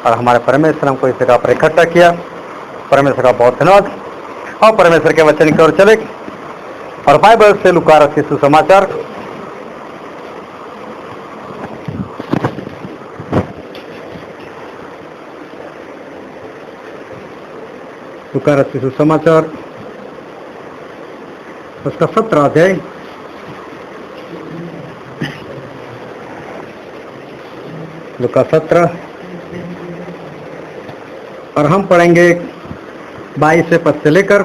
और हमारे परमेश्वर हमको इस जगह पर इकट्ठा किया। परमेश्वर का बहुत धन्यवाद। और परमेश्वर के वचन की ओर चले और बाइबल से लूका रचित सुसमाचार लूका रचित सुसमाचार उसका 17 अध्याय लूका 17 और हम पढ़ेंगे 22 पद से लेकर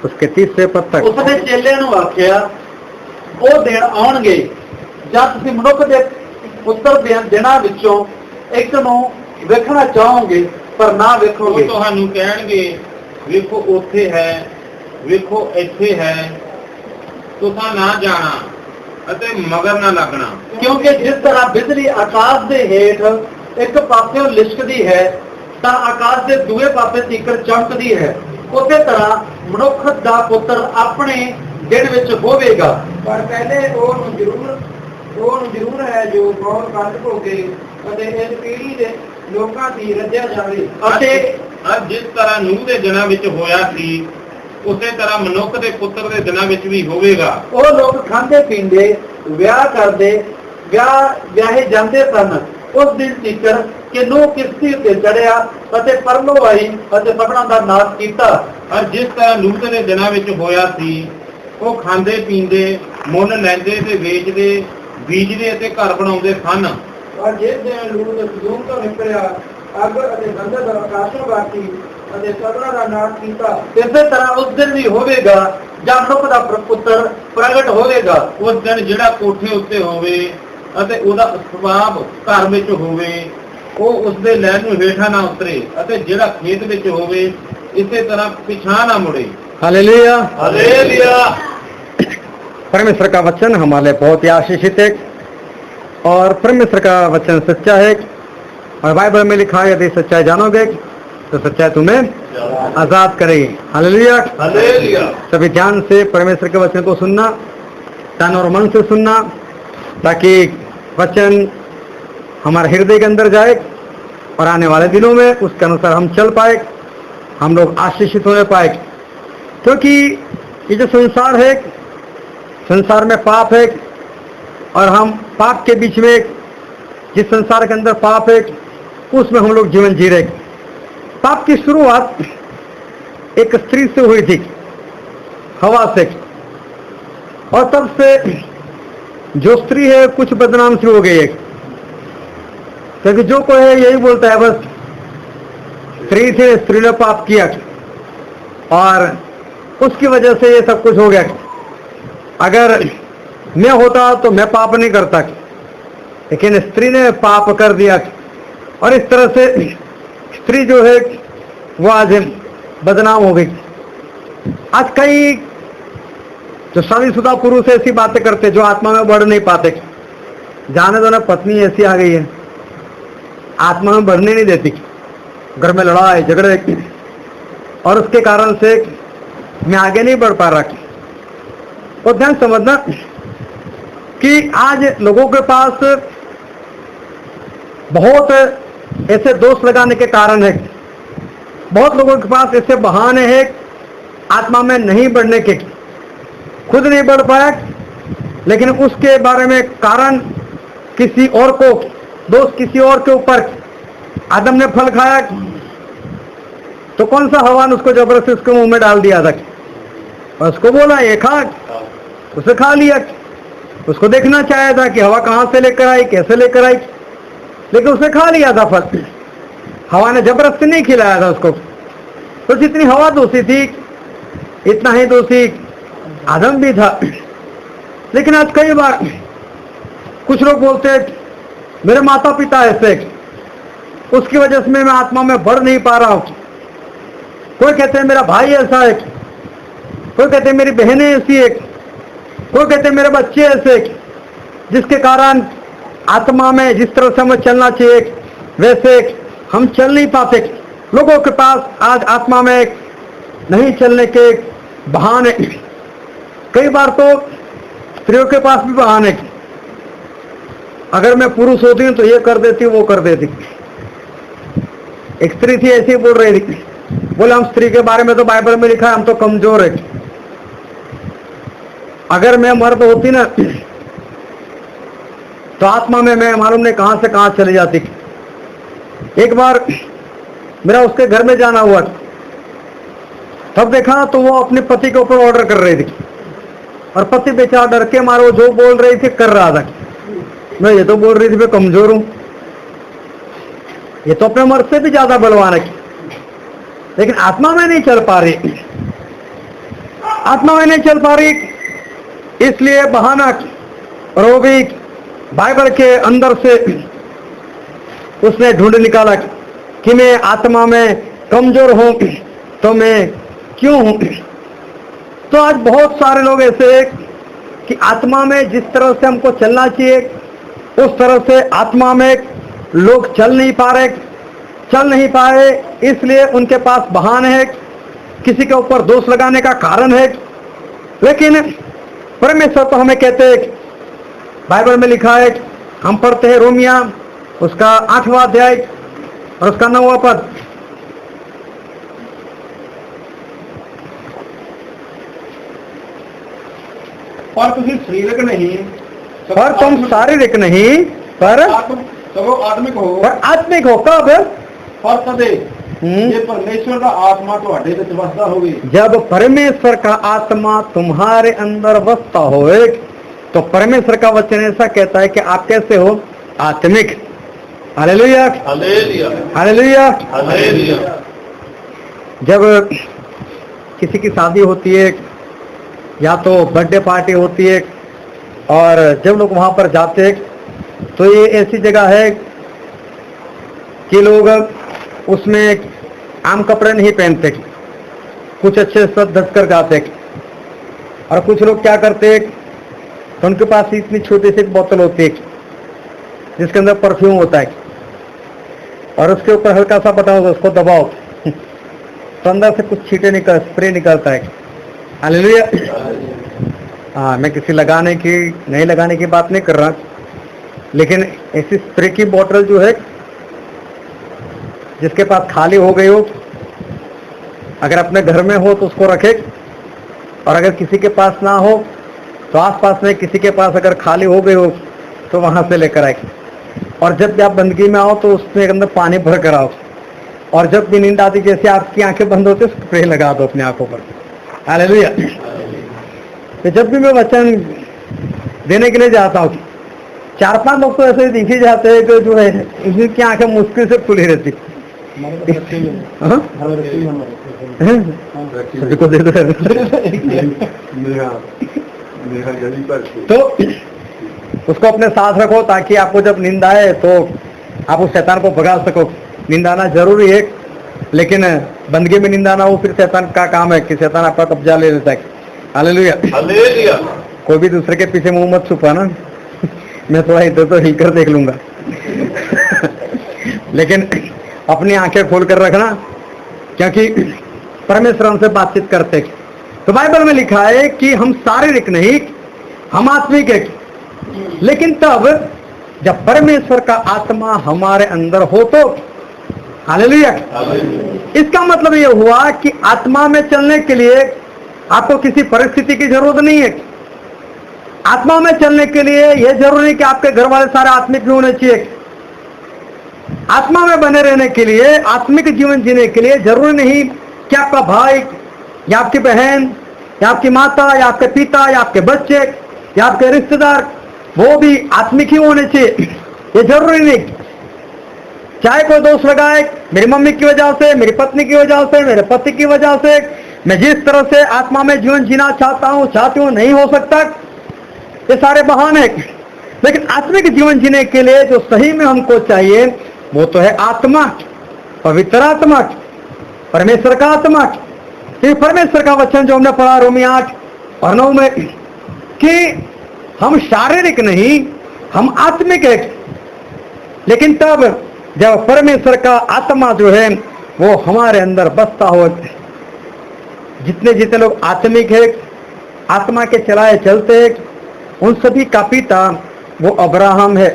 उसके 30 पद तक। उसने चेले ਨੂੰ ਆਖਿਆ ਉਹ ਦਿਨ ਆਉਣਗੇ ਜਦ ਤੁਸੀਂ ਮਨੁੱਖ ਦੇ ਪੁੱਤਰ ਦੇ ਦਿਨਾਂ ਵਿੱਚੋਂ ਇੱਕ ਨੂੰ ਵੇਖਣਾ ਚਾਹੋਗੇ ਪਰ ਨਾ ਵੇਖੋਗੇ। ਉਹ ਤੁਹਾਨੂੰ ਕਹਿਣਗੇ ਵੇਖੋ ਉੱਥੇ ਹੈ, ਵੇਖੋ ਇੱਥੇ ਹੈ, ਤੁਸੀਂ ਨਾ ਜਾਣਾ ਅਤੇ ਮਗਰ ਨਾ ਲੱਗਣਾ। ਕਿਉਂਕਿ ਜਿਸ ਤਰ੍ਹਾਂ ਬਿਜਲੀ ਆਕਾਸ਼ ਦੇ ਹੇਠ ਇੱਕ ਪਾਸਿਓਂ ਲਿਸ਼ਕਦੀ ਹੈ ਤਾਂ ਆਕਾਸ਼ ਦੇ ਦੂਏ ਪਾਸੇ ਤੀਕਰ ਚਮਕਦੀ ਹੈ, ਉਸੇ ਤਰ੍ਹਾਂ ਮਨੁੱਖ ਦਾ ਪੁੱਤਰ ਆਪਣੇ ਦਿਨ ਵਿੱਚ ਹੋਵੇਗਾ। ਪਰ ਪਹਿਲੇ ਉਹਨੂੰ ਜ਼ਰੂਰ ਹੈ ਜੋ ਬਹੁਤ ਕੱਢ ਭੋਗੇ ਅਤੇ ਇਸ ਪੀੜ੍ਹੀ ਦੇ ਲੋਕਾਂ ਦੀ ਰੱਜਿਆ ਜਾਵੇ। ਅਤੇ ਜਿਸ ਤਰ੍ਹਾਂ ਨੂਹ ਦੇ ਦਿਨਾਂ ਵਿੱਚ ਹੋਇਆ ਸੀ ਉਸੇ ਤਰ੍ਹਾਂ ਮਨੁੱਖ ਦੇ ਪੁੱਤਰ ਦੇ ਦਿਨਾਂ ਵਿੱਚ ਵੀ ਹੋਵੇਗਾ। ਉਹ ਲੋਕ ਖਾਂਦੇ ਪੀਂਦੇ ਵਿਆਹ ਕਰਦੇ ਵਿਆਹੇ ਜਾਂਦੇ ਸਨ ਉਸ ਦਿਨ ਤੀਕਰ ਕਿ ਨੂਹ ਕਿਸ਼ਤੀ ਉੱਤੇ ਚੜਿਆ ਅਤੇ ਪਰਲੋ ਆਈ ਅਤੇ ਸਭਨਾਂ ਦਾ ਨਾਸ਼ ਕੀਤਾ। ਜਿਸ ਤਰ੍ਹਾਂ ਨੂਹ ਦੇ ਦਿਨਾਂ ਵਿੱਚ ਹੋਇਆ ਸੀ ਉਹ ਖਾਂਦੇ ਪੀਂਦੇ ਮੁੱਲ ਲੈਂਦੇ ਤੇ ਵੇਚਦੇ ਬੀਜਦੇ ਅਤੇ ਘਰ ਬਣਾਉਂਦੇ ਸਨ। ਪਰ ਜਿਸ ਦਿਨ ਲੂਤ ਸਦੂਮ ਤੋਂ ਨਿਕਲਿਆ ਅੱਗ ਅਤੇ ਗੰਧਕ ਆਕਾਸ਼ੋਂ ਵਾਕੀ ਅਤੇ ਸਭਨਾਂ ਦਾ ਨਾਸ਼ ਕੀਤਾ। ਇਸੇ ਤਰ੍ਹਾਂ ਉਸ ਦਿਨ ਵੀ ਹੋਵੇਗਾ ਜਦ ਮਨੁੱਖ ਦਾ ਪੁੱਤਰ ਪ੍ਰਗਟ ਹੋਵੇਗਾ। ਉਸ ਦਿਨ ਜਿਹੜਾ ਕੋਠੇ ਉੱਤੇ ਹੋਵੇ ਅਤੇ ਉਹਦਾ ਸੁਭਾਵ ਘਰ ਵਿੱਚ ਹੋਵੇ ਉਹ ਉਸਦੇ ਲੈਣ ਨੂੰ ਹੇਠਾਂ ਨਾ ਉਤਰੇ ਅਤੇ ਜਿਹੜਾ ਖੇਤ ਵਿੱਚ ਹੋਵੇ इसी तरह पिछा ना मुड़े। Hallelujah hallelujah. परमेश्वर का वचन हमारे लिए बहुत ही आशीषित है और परमेश्वर का वचन सच्चा है और बाइबल में लिखा है यदि सच्चाई जानोगे तो सच्चाई तुम्हें आजाद करेगी। Hallelujah hallelujah. सभी ध्यान से परमेश्वर के वचन को सुनना, तन और मन से सुनना, ताकि वचन हमारे हृदय के अंदर जाए और आने वाले दिनों में उसके अनुसार हम चल पाए, हम लोग आशीषित होने पाए। क्योंकि ये जो संसार है, संसार में पाप है और हम पाप के बीच में, जिस संसार के अंदर पाप है उसमें हम लोग जीवन जी रहे। पाप की शुरुआत एक स्त्री से हुई थी, हवा से, और तब से जो स्त्री है कुछ बदनाम सी हो गई है। क्योंकि जो कोई है यही बोलता है बस स्त्री थे, स्त्री ने पाप किया और उसकी वजह से ये सब कुछ हो गया। अगर मैं होता तो मैं पाप नहीं करता, लेकिन स्त्री ने पाप कर दिया और इस तरह से स्त्री जो है वो आज बदनाम हो गई। आज कई जो शादीशुदा पुरुष ऐसी बातें करते जो आत्मा में बढ़ नहीं पाते। जाने दो ना, पत्नी ऐसी आ गई है आत्मा में बढ़ने नहीं देती, घर में लड़ाई झगड़े और उसके कारण से मैं आगे नहीं बढ़ पा रहा। और ध्यान समझना कि आज लोगों के पास बहुत ऐसे दोष लगाने के कारण है, बहुत लोगों के पास ऐसे बहाने हैं आत्मा में नहीं बढ़ने के, खुद नहीं बढ़ पाया लेकिन उसके बारे में कारण किसी और को, दोष किसी और के ऊपर। आदम ने फल खाया तो कौन सा हवा ने उसको जबरदस्ती उसके मुंह में डाल दिया था और उसको बोला ये खा, उसे खा लिया। उसको देखना चाहा था कि हवा कहां से लेकर आई, कैसे लेकर आई, लेकिन उसने खा लिया था फल। हवा ने जबरदस्ती नहीं खिलाया था उसको। तो जितनी हवा दोषी थी इतना ही दोषी आदम भी था। लेकिन आज कई बार कुछ लोग बोलते हैं मेरे माता पिता ऐसे, उसकी वजह से मैं आत्मा में बढ़ नहीं पा रहा हूं। कोई कहते हैं मेरा भाई ऐसा है, कोई कहते हैं मेरी बहनें ऐसी है, कोई कहते हैं मेरे बच्चे ऐसे, जिसके कारण आत्मा में जिस तरह से हमें चलना चाहिए वैसे हम चल नहीं पाते। लोगों के पास आज आत्मा में नहीं चलने के बहाने, कई बार तो स्त्रियों के पास भी बहाने, अगर मैं पुरुष होती हूँ तो ये कर देती, वो कर देती। एक स्त्री थी, ऐसे ही बोल रही थी, बोले हम स्त्री के बारे में तो बाइबल में लिखा है, हम तो कमजोर है, अगर मैं मर्द होती ना तो आत्मा में मैं मालूम नहीं कहां से कहां चली जाती। एक बार मेरा उसके घर में जाना हुआ, तब देखा तो वो अपने पति के ऊपर ऑर्डर कर रही थी, और पति बेचारा डर के मारो जो बोल रही थी कर रहा था। मैं ये तो बोल रही थी मैं कमजोर हूं, ये तो अपने मर्द से भी ज्यादा बलवान है, लेकिन आत्मा में नहीं चल पा रही, आत्मा में नहीं चल पा रही, इसलिए बहाना, और वो भी बाइबल के अंदर से उसने ढूंढ निकाला कि मैं आत्मा में कमजोर हूं तो मैं क्यों हूं। तो आज बहुत सारे लोग ऐसे कि आत्मा में जिस तरह से हमको चलना चाहिए उस तरह से आत्मा में लोग चल नहीं पा रहे, इसलिए उनके पास बहाने है, किसी के ऊपर दोष लगाने का कारण है। लेकिन परमेश्वर तो हमें कहते हैं, बाइबल में लिखा है, हम पढ़ते हैं रोमिया उसका 8वां अध्याय और उसका 9वां पद, पर तुम शारीरिक नहीं, पर तुम शारीरिक नहीं पर आत्मिक हो, पर आत्मिक हो। कब? पर तदे ये परमेश्वर का आत्मा ਤੁਹਾਡੇ ਵਿੱਚ ਵਸਦਾ ਹੋਵੇ। जब परमेश्वर का आत्मा तुम्हारे अंदर बसता हो, तो परमेश्वर का वचन ऐसा कहता है कि आप कैसे हो? आत्मिक। Hallelujah, hallelujah, hallelujah, hallelujah. जब किसी की शादी होती है या तो बर्थडे पार्टी होती है, और जब लोग वहां पर जाते हैं तो ये ऐसी जगह है कि लोग उसमें आम कपड़े नहीं पहनते, कुछ अच्छे से धस कर जाते, और कुछ लोग क्या करते तो उनके पास इतनी छोटी सी बोतल होती है जिसके अंदर परफ्यूम होता है, और उसके ऊपर हल्का सा बटन होता है, उसको दबाओ तो अंदर से कुछ छींटे निकल स्प्रे निकलता है। हालेलुया। हाँ, मैं किसी लगाने की नहीं लगाने की बात नहीं कर रहा, लेकिन ऐसी स्प्रे की बोतल जो है जिसके पास खाली हो गई हो, अगर अपने घर में हो तो उसको रखे, और अगर किसी के पास ना हो तो आसपास में किसी के पास अगर खाली हो गई हो तो वहां से लेकर आए, और जब भी आप बंदगी में आओ तो उसमें अंदर पानी भर कर आओ, और जब भी नींद आती जैसे आपकी आंखें बंद होती है स्प्रे लगा दो अपनी आंखों पर। हालेलुया। तो जब भी मैं वचन देने के लिए जाता हूँ, 4-5 लोग तो ऐसे दिख ही जाते हैं कि जो है उनकी आंखें मुश्किल से खुली रहती। सभी को दे दो। तो उसको अपने साथ रखो ताकि आपको जब नींद आए तो आप उस शैतान को भगा सको। नींद आना जरूरी है, लेकिन बंदगी में नींद आना वो फिर शैतान का काम है कि शैतान आपका कब्जा ले लेता है। Hallelujah, hallelujah. कोई भी दूसरे के पीछे मुंह मत छुपाना, मैं थोड़ा इधर तो हिल कर देख लूंगा। लेकिन अपनी आंखें खोल कर रखना, क्योंकि परमेश्वर हमसे बातचीत करते। तो बाइबल में लिखा है कि हम शारीरिक नहीं, हम आत्मिक है। लेकिन तब जब परमेश्वर का आत्मा हमारे अंदर हो तो, हालेलुया, इसका मतलब यह हुआ कि आत्मा में चलने के लिए आपको किसी परिस्थिति की जरूरत नहीं है। आत्मा में चलने के लिए यह जरूरी नहीं कि आपके घर वाले सारे आत्मिक भी होने चाहिए। आत्मा में बने रहने के लिए, आत्मिक जीवन जीने के लिए जरूरी नहीं कि आपका भाई या आपकी बहन या आपकी माता या आपके पिता या आपके बच्चे या आपके रिश्तेदार वो भी आत्मिक ही होने चाहिए, ये जरूरी नहीं। चाहे कोई दोष लगाए, मेरी मम्मी की वजह से, मेरी पत्नी की वजह से, मेरे पति की वजह से मैं जिस तरह से आत्मा में जीवन जीना चाहती हूँ नहीं हो सकता, ये सारे बहाने। लेकिन आत्मिक जीवन जीने के लिए जो सही में हमको चाहिए वो तो है आत्मा, पवित्र आत्मा, परमेश्वर का आत्मा। परमेश्वर का वचन जो हमने पढ़ा रोमियो 8 और 9 में कि हम शारीरिक नहीं, हम आत्मिक है। लेकिन तब जब परमेश्वर का आत्मा जो है वो हमारे अंदर बसता हो, जितने जितने लोग आत्मिक है, आत्मा के चलाए चलते हैं, उन सभी का पिता वो अब्राहम है।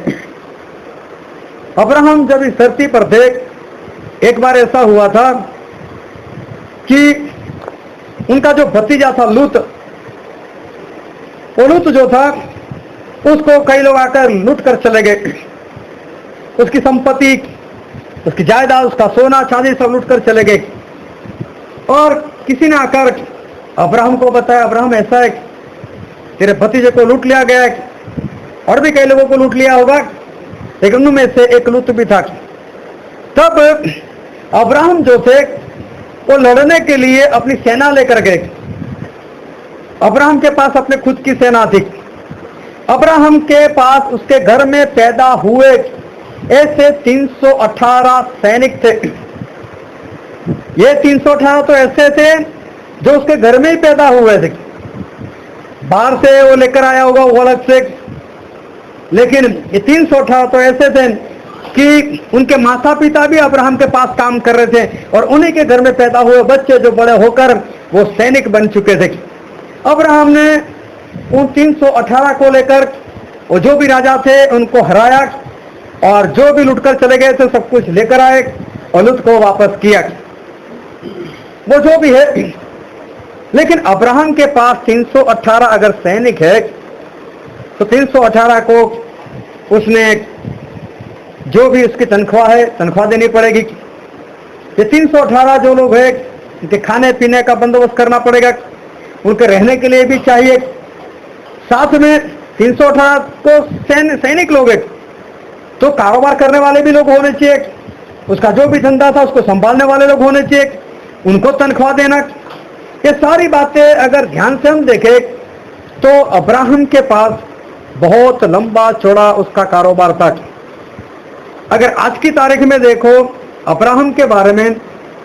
अब्राहम जब इस धरती पर थे एक बार ऐसा हुआ था कि उनका जो भतीजा था लूत, वो लूत जो था उसको कई लोग आकर लूट कर चले गए। उसकी संपत्ति, उसकी जायदाद, उसका सोना चांदी सब लूट कर चले गए। और किसी ने आकर अब्राहम को बताया, अब्राहम ऐसा है तेरे भतीजे को लूट लिया गया है, और भी कई लोगों को लूट लिया होगा, लेकिन उनमें से एक लूत भी था। तब अब्राहम जो थे वो लड़ने के लिए अपनी सेना लेकर गए। अब्राहम के पास अपने खुद की सेना थी। अब्राहम के पास उसके घर में पैदा हुए ऐसे 318 सैनिक थे। ये 318 तो ऐसे थे जो उसके घर में ही पैदा हुए थे, बाहर से वो लेकर आया होगा वो अलग से, लेकिन ये 318 तो ऐसे थे कि उनके माता पिता भी अब्राहम के पास काम कर रहे थे, और उन्हीं के घर में पैदा हुए बच्चे जो बड़े होकर वो सैनिक बन चुके थे। अब्राहम ने उन 318 को लेकर वो जो भी राजा थे उनको हराया, और जो भी लुटकर चले गए थे सब कुछ लेकर आए और लूट को वापस किया। वो जो भी है, लेकिन अब्राहम के पास 318 अगर सैनिक है तो 318 को उसने जो भी उसकी तनख्वाह है तनख्वाह देनी पड़ेगी। ये 318 जो लोग हैं उनके खाने पीने का बंदोबस्त करना पड़ेगा, उनके रहने के लिए भी चाहिए। साथ में 318 को सैनिक लोग हैं तो कारोबार करने वाले भी लोग होने चाहिए, उसका जो भी धंधा था उसको संभालने वाले लोग होने चाहिए, उनको तनख्वाह देना। ये सारी बातें अगर ध्यान से हम देखें तो अब्राहम के पास बहुत लंबा चौड़ा उसका कारोबार था। अगर आज की तारीख में देखो अब्राहम के बारे में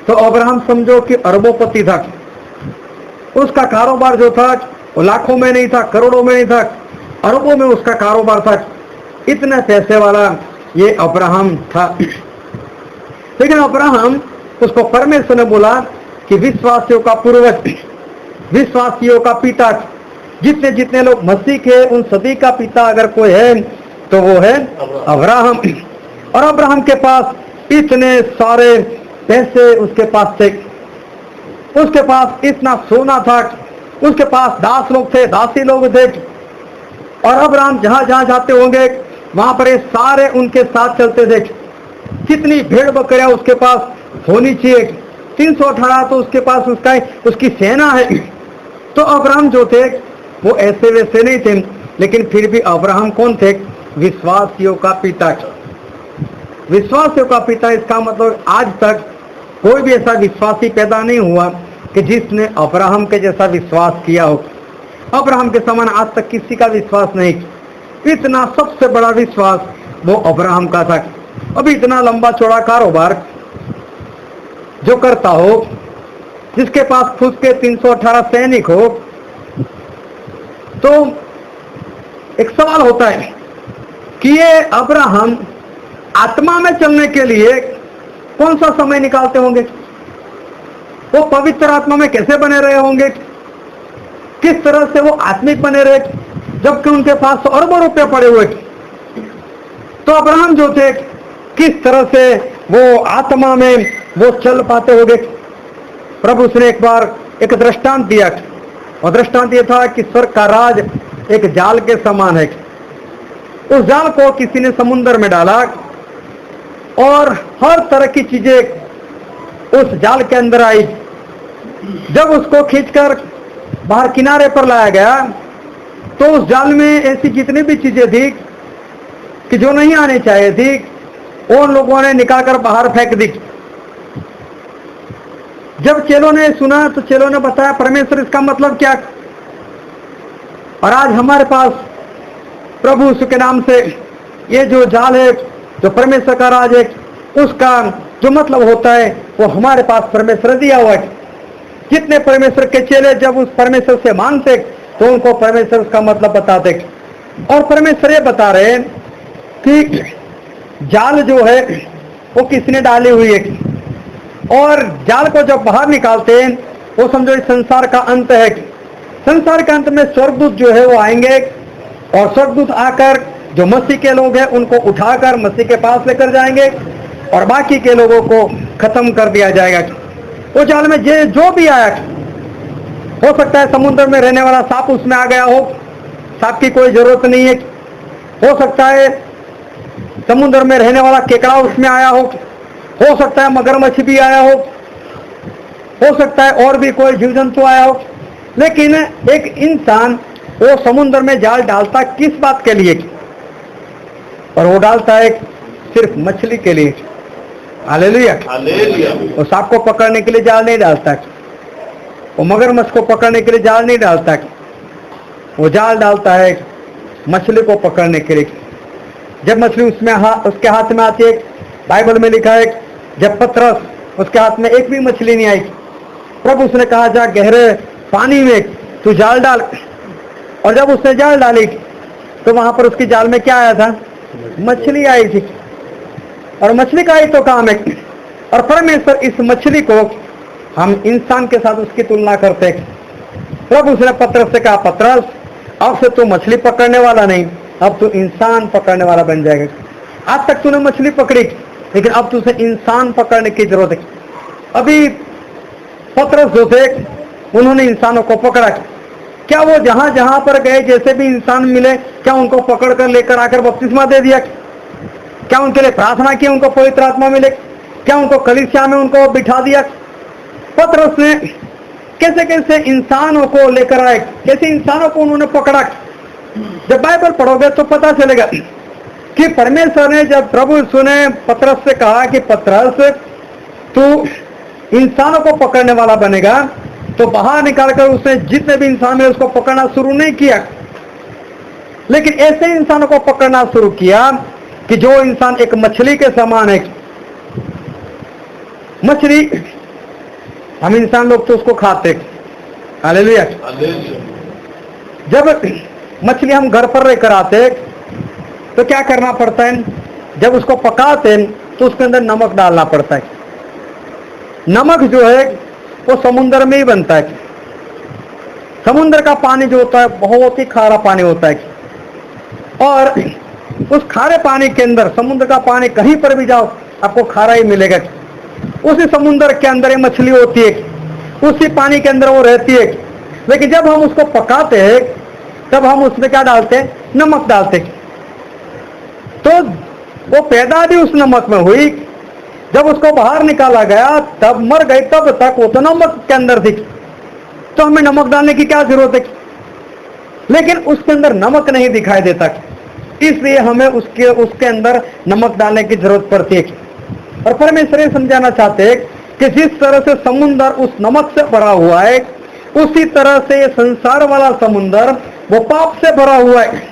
तो अब्राहम समझो कि अरबोपति था। उसका कारोबार जो था वो लाखों में नहीं था, करोड़ों में नहीं था, अरबों में उसका कारोबार था। इतने पैसे वाला ये अब्राहम था। लेकिन अब्राहम, उसको परमेश्वर ने बोला कि विश्वासियों का पूर्वज, विश्वासियों का पिता, जितने जितने लोग मसीह के उन सभी का पिता अगर कोई है तो वो है अब्राहम। और अब्राहम के पास इतने सारे पैसे उसके पास थे, उसके पास इतना सोना था, उसके पास दास लोग थे, दासी लोग थे, और अब्राहम जहां जहां जाते होंगे वहां पर ये सारे उनके साथ चलते थे। कितनी भेड़ बकरियां उसके पास होनी चाहिए, 318 तो उसके पास उसकी सेना है। तो अब्राहम जो थे वो ऐसे वैसे नहीं थे, लेकिन फिर भी अब्राहम कौन थे? विश्वासियों का पिता। विश्वासियों का पिता, इसका मतलब आज तक कोई भी ऐसा विश्वासी पैदा नहीं हुआ कि जिसने अब्राहम के जैसा विश्वास किया हो। अब्राहम के समान आज तक किसी का विश्वास नहीं। इतना सबसे बड़ा विश्वास वो अब्राहम का था। अभी इतना लंबा चौड़ा कारोबार जो करता हो, जिसके पास खुद के 318 सैनिक हो, तो एक सवाल होता है कि ये अब्राहम आत्मा में चलने के लिए कौन सा समय निकालते होंगे? वो पवित्र आत्मा में कैसे बने रहे होंगे? किस तरह से वो आत्मिक बने रहे, जबकि उनके पास तो अरबों रुपए पड़े हुए? तो अब्राहम जो थे किस तरह से वो आत्मा में वो चल पाते होंगे? प्रभु उसने एक बार एक दृष्टांत दिया, और दृष्टांत ये था कि स्वर्ग का राज एक जाल के समान है। उस जाल को किसी ने समुद्र में डाला और हर तरह की चीजें उस जाल के अंदर आई। जब उसको खींचकर बाहर किनारे पर लाया गया तो उस जाल में ऐसी जितनी भी चीजें थी कि जो नहीं आनी चाहिए थी, उन लोगों ने निकालकर बाहर फेंक दी। जब चेलों ने सुना तो चेलों ने बताया, परमेश्वर इसका मतलब क्या? और आज हमारे पास प्रभु यीशु के नाम से ये जो जाल है, जो परमेश्वर का राज है, उसका जो मतलब होता है वो हमारे पास परमेश्वर दिया हुआ है। कितने परमेश्वर के चेले जब उस परमेश्वर से मांगते तो उनको परमेश्वर उसका मतलब बताते। और परमेश्वर ये बता रहे हैं कि जाल जो है वो किसने डाली हुई है, और जाल को जब बाहर निकालते हैं वो समझो इस संसार का अंत है। संसार के अंत में स्वर्गदूत जो है वो आएंगे, और स्वर्गदूत आकर जो मसीह के लोग हैं उनको उठाकर मसीह के पास लेकर जाएंगे, और बाकी के लोगों को खत्म कर दिया जाएगा। वो जाल में जो भी आया, हो सकता है समुद्र में रहने वाला सांप उसमें आ गया हो, सांप की कोई जरूरत नहीं है। हो सकता है समुद्र में रहने वाला केकड़ा उसमें आया हो सकता है मगरमच्छ भी आया हो सकता है और भी कोई जीव जंतु आया हो। लेकिन एक इंसान वो समुद्र में जाल डालता किस बात के लिए? और वो डालता है सिर्फ मछली के लिए। हालेलुया। वो सांप को पकड़ने के लिए जाल नहीं डालता, वो मगरमच्छ को पकड़ने के लिए जाल नहीं डालता, वो जाल डालता है मछली को पकड़ने के लिए। जब मछली उसमें उसके हाथ में आती है, बाइबल में लिखा है जब पतरस उसके हाथ में एक भी मछली नहीं आई, प्रभु उसने कहा जा गहरे पानी में तू जाल डाल। और जब उसने जाल डाली तो वहां पर उसकी जाल में क्या आया था? मछली आई थी। और मछली का ही तो काम है। और परमेश्वर इस मछली को हम इंसान के साथ उसकी तुलना करते हैं। प्रभु उसने पतरस से कहा, पतरस अब से तू मछली पकड़ने वाला नहीं, अब तू इंसान पकड़ने वाला बन जाएगा। आज तक तूने मछली पकड़ी, लेकिन अब तुझे इंसान पकड़ने की जरूरत है। अभी पतरस जो थे उन्होंने इंसानों को पकड़ा। क्या वो जहां जहां पर गए जैसे भी इंसान मिले, क्या उनको पकड़ कर लेकर आकर बपतिस्मा दे दिया? क्या उनके लिए प्रार्थना की उनको पवित्र आत्मा मिले? क्या उनको कलीसिया में उनको बिठा दिया? पतरस ने कैसे कैसे इंसानों को लेकर आए, कैसे इंसानों को उन्होंने पकड़ा। जब बाइबल पढ़ोगे तो पता चलेगा कि परमेश्वर ने जब प्रभु यीशु ने पतरस से कहा कि पतरस तू इंसानों को पकड़ने वाला बनेगा, तो बाहर निकालकर उसने जितने भी इंसान है उसको पकड़ना शुरू नहीं किया, लेकिन ऐसे इंसानों को पकड़ना शुरू किया कि जो इंसान एक मछली के समान है। मछली हम इंसान लोग तो उसको खाते। हालेलुया। जब मछली हम घर पर लेकर आते तो क्या करना पड़ता है? जब उसको पकाते तो उसके अंदर नमक डालना पड़ता है। नमक जो है वो समुद्र में ही बनता है। समुद्र का पानी जो होता है बहुत ही खारा पानी होता है, और उस खारे पानी के अंदर, समुद्र का पानी कहीं पर भी जाओ आपको खारा ही मिलेगा। उसी समुद्र के अंदर ये मछली होती है, उसी पानी के अंदर वो रहती है। लेकिन जब हम उसको पकाते हैं तब हम उसमें क्या डालते हैं? नमक डालते हैं। तो वो पैदा भी उस नमक में हुई, जब उसको बाहर निकाला गया तब मर गई, तब तक वो तो नमक के अंदर थी। तो हमें नमक डालने की क्या जरूरत है? लेकिन उसके अंदर नमक नहीं दिखाई देता, इसलिए हमें उसके अंदर नमक डालने की जरूरत पड़ती है। और परमेश्वर ये समझाना चाहते हैं कि जिस तरह से समुद्र उस नमक से भरा हुआ है, उसी तरह से ये संसार वाला समुद्र वो पाप से भरा हुआ है।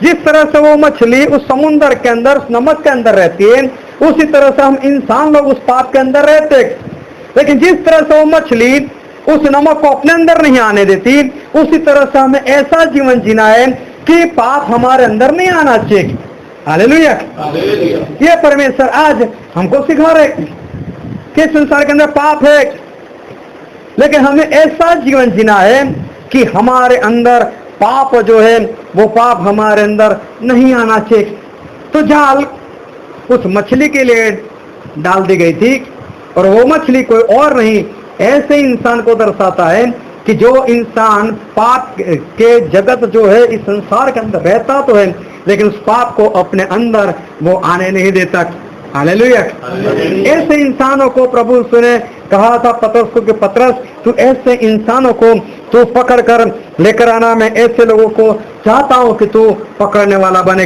जिस तरह से वो मछली उस समुद्र के अंदर, उस नमक के अंदर रहती है, उसी तरह से हम इंसान लोग उस पाप के अंदर रहते हैं। लेकिन जिस तरह से वो मछली उस नमक को अपने अंदर नहीं आने देती, उसी तरह से हमें ऐसा जीवन जीना है कि पाप हमारे अंदर नहीं आना चाहिए। हालेलुया। ये परमेश्वर आज हमको सिखा रहे कि संसार के अंदर पाप है, लेकिन हमें ऐसा जीवन जीना है कि हमारे अंदर पाप जो है वो पाप हमारे अंदर नहीं आना चाहिए। तो जाल उस मछली के लिए डाल दी गई थी, और वो मछली कोई और नहीं, ऐसे इंसान को दर्शाता है कि जो इंसान पाप के जगत जो है इस संसार के अंदर रहता तो है, लेकिन उस पाप को अपने अंदर वो आने नहीं देता। हालेलुया। ऐसे इंसानों को प्रभु ने कहा था पतरस को कि पतरस तू ऐसे इंसानों को तू पकड़ कर लेकर आना, मैं ऐसे लोगों को चाहता हूं कि तू पकड़ने वाला बने।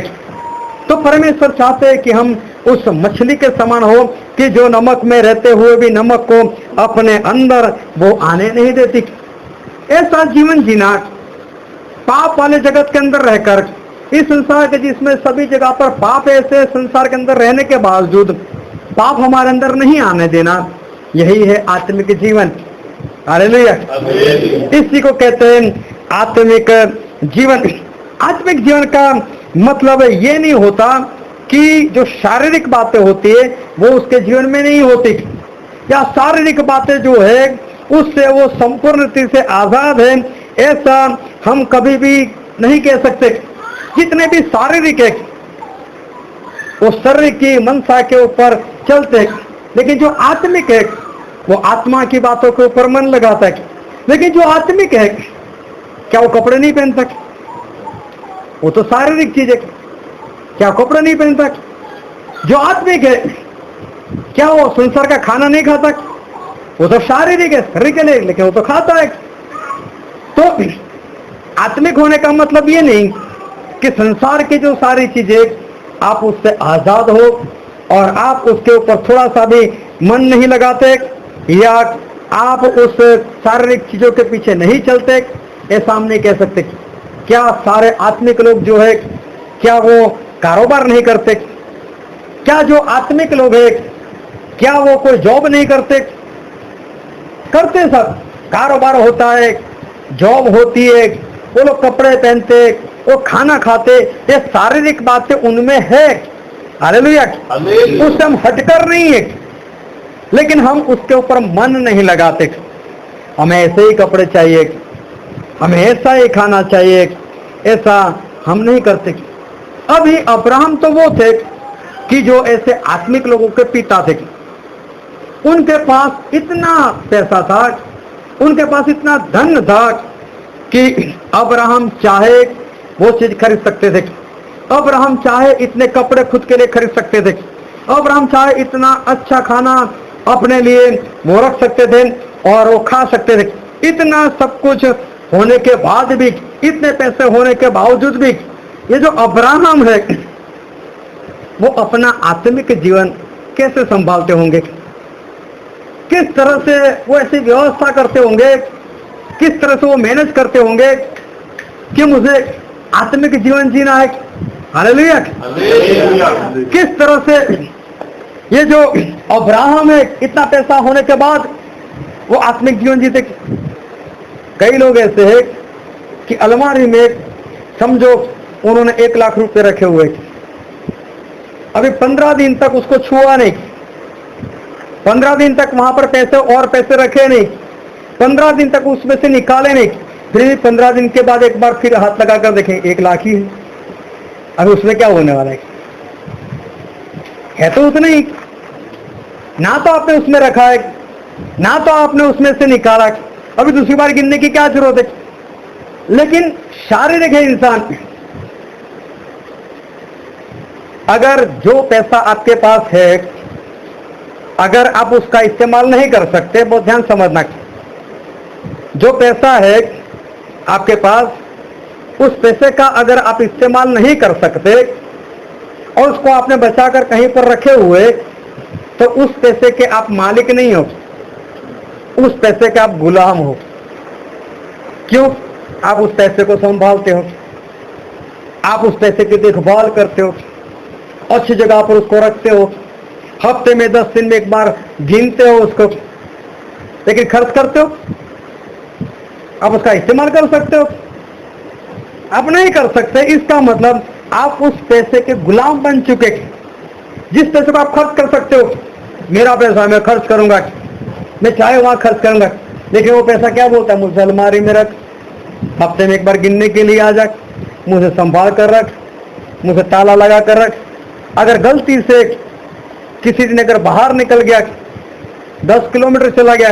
तो परमेश्वर चाहते हैं कि हम उस मछली के समान हो कि जो नमक में रहते हुए भी नमक को अपने अंदर वो आने नहीं देती। ऐसा जीवन जीना, पाप वाले जगत के अंदर रहकर, इस संसार के जिसमें सभी जगह पर पाप, ऐसे संसार के अंदर रहने के बावजूद पाप हमारे अंदर नहीं आने देना, यही है आत्मिक जीवन। हालेलुया। इसी को कहते हैं आत्मिक जीवन। आत्मिक जीवन का मतलब ये नहीं होता कि जो शारीरिक बातें होती है वो उसके जीवन में नहीं होती, या शारीरिक बातें जो है उससे वो संपूर्ण रीति से आजाद है, ऐसा हम कभी भी नहीं कह सकते। जितने भी शारीरिक है वो शरीर की मनसा के ऊपर चलते, लेकिन जो आत्मिक है वो आत्मा की बातों के ऊपर मन लगाता है। लेकिन जो आत्मिक है क्या वो कपड़े नहीं पहनता? वो तो शारीरिक चीज है, क्या कपड़े नहीं पहनता? जो आत्मिक है क्या वो संसार का खाना नहीं खाता? वो तो शारीरिक है, शरीर के लिए, लेकिन वो तो खाता है। तो आत्मिक होने का मतलब ये नहीं कि संसार की जो सारी चीजें आप उससे आजाद हो और आप उसके ऊपर थोड़ा सा भी मन नहीं लगाते या आप उस शारीरिक चीजों के पीछे नहीं चलते, ऐसा हम नहीं कह सकते। क्या सारे आत्मिक लोग जो है क्या वो कारोबार नहीं करते? क्या जो आत्मिक लोग है क्या वो कोई जॉब नहीं करते? करते, सब कारोबार होता है, जॉब होती है, वो लोग कपड़े पहनते, वो खाना खाते, ये शारीरिक बातें उनमें है। हालेलुया, उससे हम हटकर नहीं है, लेकिन हम उसके ऊपर मन नहीं लगाते। हमें ऐसे ही कपड़े चाहिए, हमें ऐसा ही खाना चाहिए, ऐसा हम नहीं करते। अभी अब्राहम तो वो थे कि जो ऐसे आत्मिक लोगों के पिता थे। उनके पास इतना पैसा था, उनके पास इतना धन था कि अब्राहम चाहे वो चीज खरीद सकते थे। अब्राहम चाहे इतने कपड़े खुद के लिए खरीद सकते थे। अब्राहम चाहे इतना अच्छा खाना अपने लिए वो रख सकते थे और वो खा सकते थे। इतना सब कुछ होने के बाद भी, इतने पैसे होने के बावजूद भी ये जो अब्राहम है वो अपना आत्मिक जीवन कैसे संभालते होंगे? किस तरह से वो ऐसी व्यवस्था करते होंगे, किस तरह से वो मैनेज करते होंगे कि मुझे आत्मिक जीवन जीना है। हालेलुया, किस तरह से ये जो अब्राहम है इतना पैसा होने के बाद वो आत्मिक जीवन जीते। कई लोग ऐसे हैं कि अलमारी में समझो उन्होंने 1 लाख रुपए रखे हुए, अभी 15 दिन तक उसको छुआ नहीं, 15 दिन तक वहां पर पैसे और पैसे रखे नहीं, 15 दिन तक उसमें से निकाले नहीं, फिर 15 दिन के बाद एक बार फिर हाथ लगाकर देखें 1 लाख ही है। अभी उसमें क्या होने वाला है तो उतना ही, ना तो आपने उसमें रखा है ना तो आपने उसमें से निकाला, अभी दूसरी बार गिनने की क्या जरूरत है। लेकिन शारीरिक है इंसान, अगर जो पैसा आपके पास है अगर आप उसका इस्तेमाल नहीं कर सकते, बहुत ध्यान समझना, जो पैसा है आपके पास उस पैसे का अगर आप इस्तेमाल नहीं कर सकते और उसको आपने बचाकर कहीं पर रखे हुए, तो उस पैसे के आप मालिक नहीं हो, उस पैसे के आप गुलाम हो। क्यों? आप उस पैसे को संभालते हो, आप उस पैसे की देखभाल करते हो, अच्छी जगह पर उसको रखते हो, हफ्ते में 10 दिन में एक बार गिनते हो उसको, लेकिन खर्च करते हो? आप उसका इस्तेमाल कर सकते हो? आप नहीं कर सकते। इसका मतलब आप उस पैसे के गुलाम बन चुके। जिस पैसे को आप खर्च कर सकते हो, मेरा पैसा मैं खर्च करूंगा, मैं चाहे वहां खर्च करूंगा, लेकिन वो पैसा क्या बोलता है? मुझे अलमारी में रख, हफ्ते में एक बार गिनने के लिए आ जा, मुझे संभाल कर रख, मुझे ताला लगा कर रख। अगर गलती से किसी दिन अगर बाहर निकल गया, 10 किलोमीटर चला गया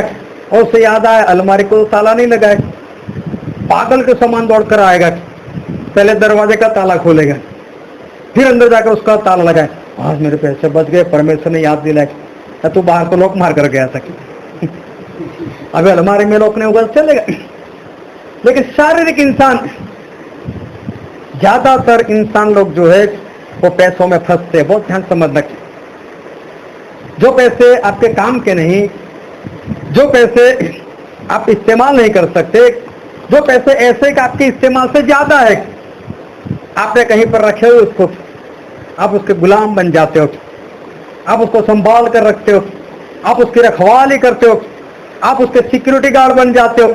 और उसे याद आया अलमारी को ताला नहीं लगाया, पागल के समान दौड़ कर आएगा, पहले दरवाजे का ताला खोलेगा, फिर अंदर जाकर उसका ताला लगाए, आज मेरे पैसे बच गए, परमेश्वर ने याद दिलाया, तू बाहर को लॉक मार कर गया था। अभी अलमारी में लॉक नहीं होगा चलेगा। लेकिन शारीरिक इंसान, ज्यादातर इंसान लोग जो है वो पैसों में फंसते हैं। बहुत ध्यान समझना, जो पैसे आपके काम के नहीं, जो पैसे आप इस्तेमाल नहीं कर सकते, जो पैसे ऐसे कि आपके इस्तेमाल से ज्यादा है, आपने कहीं पर रखे हो उसको, आप उसके गुलाम बन जाते हो, आप उसको संभाल कर रखते हो, आप उसकी रखवाली करते हो, आप उसके सिक्योरिटी गार्ड बन जाते हो,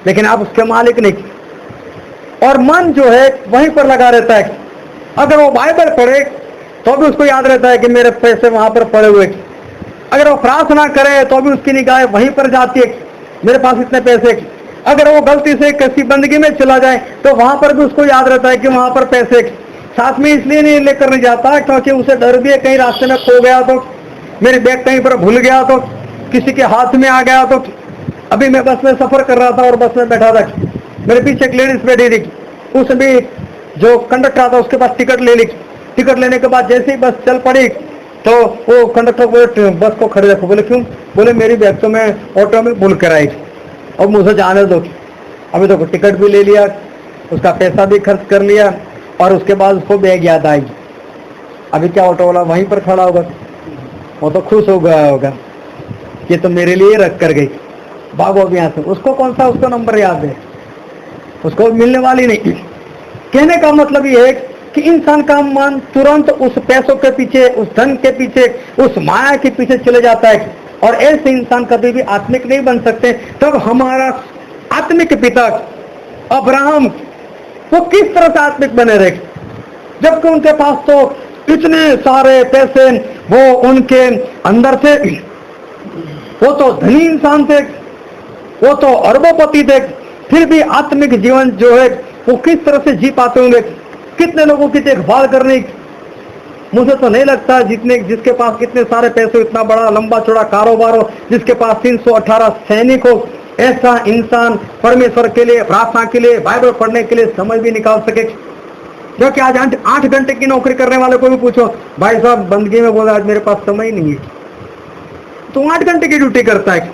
लेकिन आप उसके मालिक नहीं। और मन जो है वहीं पर लगा रहता है। अगर वो बाइबल पढ़े तो भी उसको याद रहता है कि मेरे पैसे वहां पर पड़े हुए, अगर वो प्रार्थना करे तो भी उसकी निगाहें वहीं पर जाती है, मेरे पास इतने पैसे। अगर वो गलती से किसी बंदगी में चला जाए तो वहां पर भी उसको याद रहता है कि वहां पर पैसे। साथ में इसलिए नहीं लेकर नहीं जाता क्योंकि उसे डर भी है कहीं रास्ते में खो गया तो मेरी बैग कहीं पर भूल गया तो, किसी के हाथ में आ गया तो। अभी मैं बस में सफर कर रहा था और बस में बैठा था, मेरे पीछे एक लेडीज बैठी थी, उसने जो कंडक्टर था उसके पास टिकट ले ली। टिकट लेने के बाद जैसे ही बस चल पड़ी तो वो कंडक्टर को बस को खड़े रखो। बोले क्यों? बोले मेरी बैग तो मैं ऑटो में भूल कर आई थी, और मुझे जाने दो। अभी तो टिकट भी ले लिया, उसका पैसा भी खर्च कर लिया, और उसके बाद उसको बैग याद आएगी। अभी क्या ऑटो वाला वहीं पर खड़ा होगा, वो तो खुश हो गया होगा, ये तो मेरे लिए रख कर गई, भागो अभी यहाँ से। उसको कौन सा उसको नंबर याद है? उसको मिलने वाली नहीं। कहने का मतलब ये है कि इंसान का मन तुरंत उस पैसों के पीछे, उस धन के पीछे, उस माया के पीछे चले जाता है, और ऐसे इंसान कभी भी आत्मिक नहीं बन सकते। तब हमारा आत्मिक पिता अब्राहम वो किस तरह से आत्मिक बने रहे, जबकि उनके पास तो इतने सारे पैसे वो उनके अंदर थे, वो तो धनी इंसान थे, वो तो अरबोपति थे, फिर भी आत्मिक जीवन जो है वो किस तरह से जी पाते होंगे? कितने लोगों की देखभाल करने, मुझे तो नहीं लगता जिसके पास कितने सारे पैसे, इतना बड़ा लंबा चौड़ा कारोबार हो, जिसके पास 318 सैनिक हो, ऐसा इंसान परमेश्वर के लिए, प्रार्थना के लिए, बाइबल पढ़ने के लिए समय भी निकाल सके। क्योंकि आज 8 घंटे की नौकरी करने वाले को भी पूछो, भाई साहब बंदगी में बोला आज मेरे पास समय नहीं है, तो 8 घंटे की ड्यूटी करता है,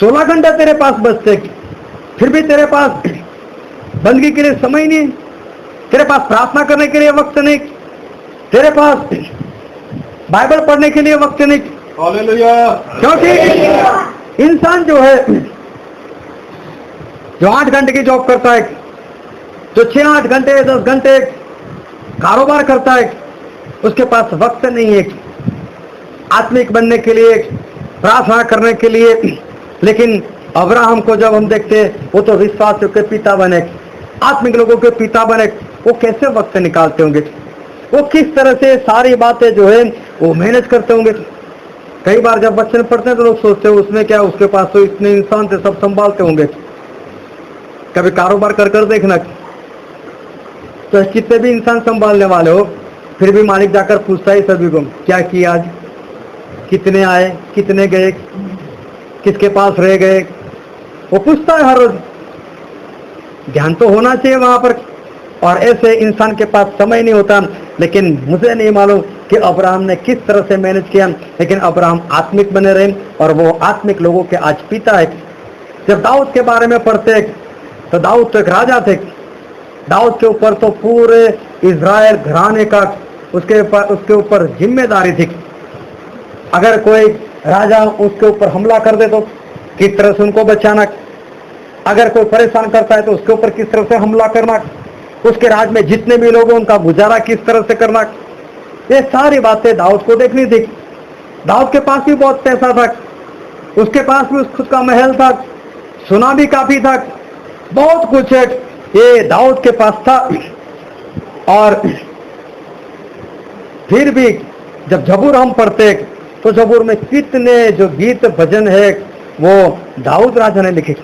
16 घंटा तेरे पास बचते, फिर भी तेरे पास बंदगी के लिए समय नहीं, तेरे पास प्रार्थना करने के लिए वक्त नहीं, तेरे पास बाइबल पढ़ने के लिए वक्त नहीं। हालेलुया। क्योंकि इंसान जो है, जो 8 घंटे की जॉब करता है, जो 6-8 घंटे 10 घंटे कारोबार करता है, उसके पास वक्त नहीं है आत्मिक बनने के लिए, प्रार्थना करने के लिए। लेकिन अब्राहम को जब हम देखते हैं, वो तो विश्वासियों के पिता बने, आत्मिक लोगों के पिता बने, वो कैसे वक्त निकालते होंगे, वो किस तरह से सारी बातें जो है वो मैनेज करते होंगे। कई बार जब वचन पढ़ते हैं तो लोग सोचते हैं उसमें क्या, उसके पास तो इतने इंसान थे, सब संभालते होंगे। कभी कारोबार कर कर देखना, तो कितने भी इंसान संभालने वाले हो, फिर भी मालिक जाकर पूछता है सभी को, क्या किया आज, कितने आए, कितने गए, किसके पास रह गए, वो पूछता है हर रोज। ध्यान तो होना चाहिए वहां पर, और ऐसे इंसान के पास समय नहीं होता। लेकिन मुझे नहीं मालूम कि अब्राहम ने किस तरह से मैनेज किया, लेकिन अब्राहम आत्मिक बने रहे, और वो आत्मिक लोगों के आज पिता है। जब दाऊद के बारे में पढ़ते तो दाऊद तो एक राजा थे, दाऊद के ऊपर तो पूरे इज़राइल घराने का उसके ऊपर जिम्मेदारी थी। अगर कोई राजा उसके ऊपर हमला कर दे तो किस तरह से उनको बचाना, अगर कोई परेशान करता है तो उसके ऊपर किस तरह से हमला करना, उसके राज में जितने भी लोग हैं उनका गुजारा किस तरह से करना, ये सारी बातें दाऊद को देखनी थी। दाऊद के पास भी बहुत पैसा था, उसके पास भी खुद का महल था, सुना भी काफी था, बहुत कुछ है ये दाऊद के पास था। और फिर भी जब जबूर हम पढ़ते तो जबूर में कितने जो गीत भजन है वो दाऊद राजा ने लिखे।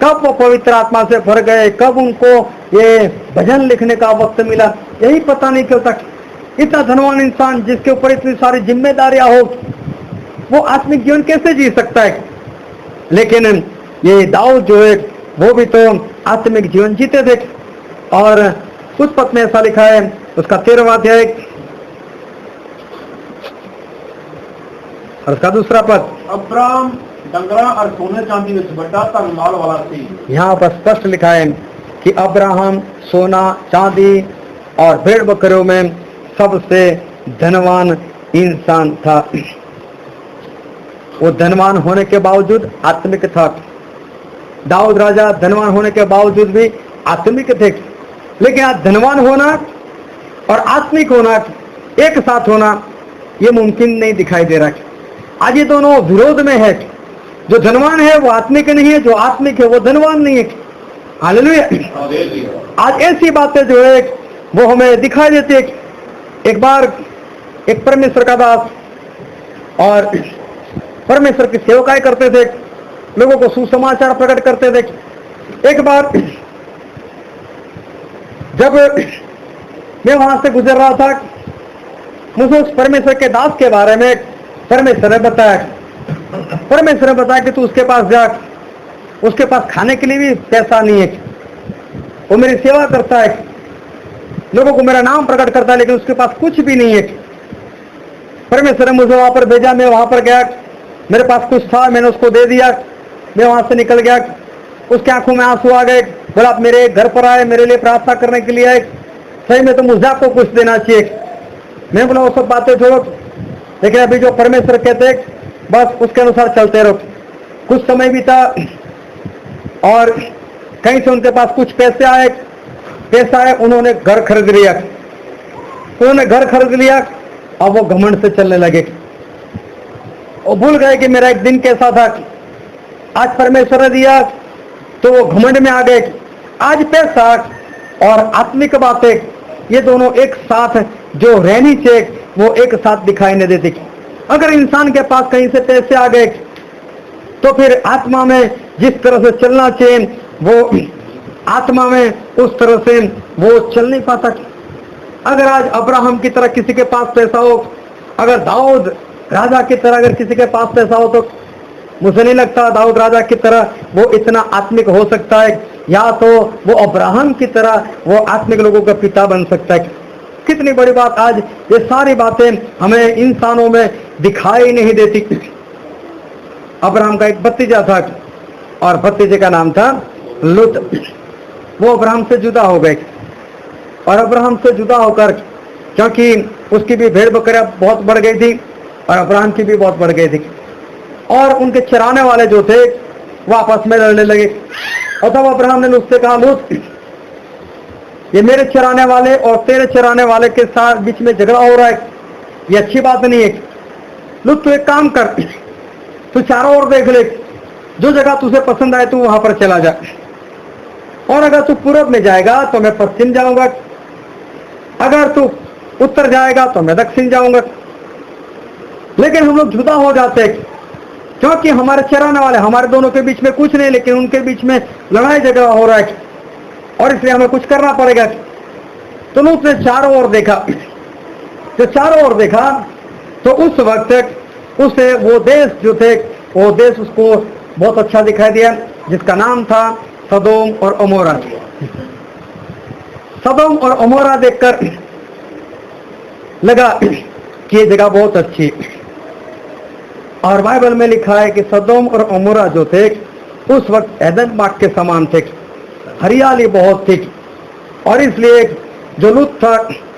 कब वो पवित्र आत्मा से भर गए, कब उनको ये भजन लिखने का वक्त मिला, यही पता नहीं चलता। इतना धनवान इंसान जिसके ऊपर इतनी सारी जिम्मेदारियां हो, वो आत्मिक जीवन कैसे जी सकता है? लेकिन ये दाऊद जो है वो भी तो आत्मिक जीवन जीते थे। और उस पद में ऐसा लिखा है, उसका 13वां अध्याय और उसका 2रा पद, अब्राहम डंगरा और सोने चांदी में बड़ा धन माल वाला थी। यहाँ पर स्पष्ट लिखा है कि अब्राहम सोना चांदी और भेड़ बकरियों में सबसे धनवान इंसान था। वो धनवान होने के बावजूद आत्मिक था। दाऊद राजा धनवान होने के बावजूद भी आत्मिक थे। लेकिन आज धनवान होना और आत्मिक होना, एक साथ होना, ये मुमकिन नहीं दिखाई दे रहा। आज ये दोनों विरोध में है। जो धनवान है वो आत्मिक नहीं है, जो आत्मिक है वो धनवान नहीं है। हालेलुया। आज ऐसी बातें जो है वो हमें दिखाई देती है। एक बार एक परमेश्वर का दास और परमेश्वर की सेवकाई करते थे, लोगों को सुसमाचार प्रकट करते थे। एक बार जब मैं वहां से गुजर रहा था, मुझे उस परमेश्वर के दास के बारे में परमेश्वर ने बताया कि तू उसके पास जा, उसके पास खाने के लिए भी पैसा नहीं है, वो मेरी सेवा करता है, लोगों को मेरा नाम प्रकट करता है, लेकिन उसके पास कुछ भी नहीं है। परमेश्वर ने मुझे वहां पर भेजा, मैं वहां पर गया, मेरे पास कुछ था, मैंने उसको दे दिया, मैं वहां से निकल गया। उसके आंखों में आंसू आ गए, बोला आप मेरे घर पर आए, मेरे लिए प्रार्थना करने के लिए आए, सही में तो मुझे आपको कुछ देना चाहिए। मैं बोला वो सब बातें छोड़ो, लेकिन अभी जो परमेश्वर कहते बस उसके अनुसार चलते रहो। कुछ समय बीता और कहीं से उनके पास कुछ पैसा आए, उन्होंने घर खरीद लिया। अब वो घमंड से चलने लगे और भूल गए कि मेरा एक दिन कैसा था, आज परमेश्वर ने दिया तो वो घमंड में आ गए। आज पैसा और आत्मिक बातें ये दोनों एक साथ जो रहनी चाहिए वो एक साथ दिखाई नहीं देती। अगर इंसान के पास कहीं से पैसे आ गए तो फिर आत्मा में जिस तरह से चलना चाहिए वो आत्मा में उस तरह से वो चल नहीं पाता। अगर आज अब्राहम की तरह किसी के पास पैसा हो, अगर दाऊद राजा की तरह अगर किसी के पास पैसा हो, तो मुझे नहीं लगता दाऊद राजा की तरह वो इतना आत्मिक हो सकता है, या तो वो अब्राहम की तरह वो आत्मिक लोगों का पिता बन सकता है। कितनी बड़ी बात, आज ये सारी बातें हमें इंसानों में दिखाई नहीं देती। अब्राहम का एक भतीजा था और भतीजे का नाम था लूत। वो अब्राहम से जुदा हो गए और अब्राहम से जुदा होकर, क्योंकि उसकी भी भेड़ बकरियां बहुत बढ़ गई थी और अब्राहम की भी बहुत बढ़ गई थी, और उनके चराने वाले जो थे वो आपस में लड़ने लगे। और तब अब्राहम ने उससे कहा, लूत ये मेरे चराने वाले और तेरे चराने वाले के साथ बीच में झगड़ा हो रहा है, ये अच्छी बात नहीं है। लूत तू एक काम कर, तू चारों ओर देख ले, जो जगह तुझे पसंद आए तू वहां पर चला जा, और अगर तू पूरब में जाएगा तो मैं पश्चिम जाऊंगा, अगर तू उत्तर जाएगा तो मैं दक्षिण जाऊंगा। लेकिन हम लोग जुदा हो जाते हैं क्योंकि हमारे चराने वाले, हमारे दोनों के बीच में कुछ नहीं, लेकिन उनके बीच में लड़ाई झगड़ा हो रहा है और इसलिए हमें कुछ करना पड़ेगा। तो उसने चारों ओर देखा, तो उस वक्त उसे वो देश जो थे वो देश उसको बहुत अच्छा दिखाई दिया, जिसका नाम था सदोम और अमोरा। सदोम और अमोरा देखकर लगा कि ये जगह बहुत अच्छी है। और बाइबल में लिखा है कि सदोम और अमोरा जो थे उस वक्त एदन बाग के समान थे, हरियाली बहुत थी, और इसलिए जो लूत था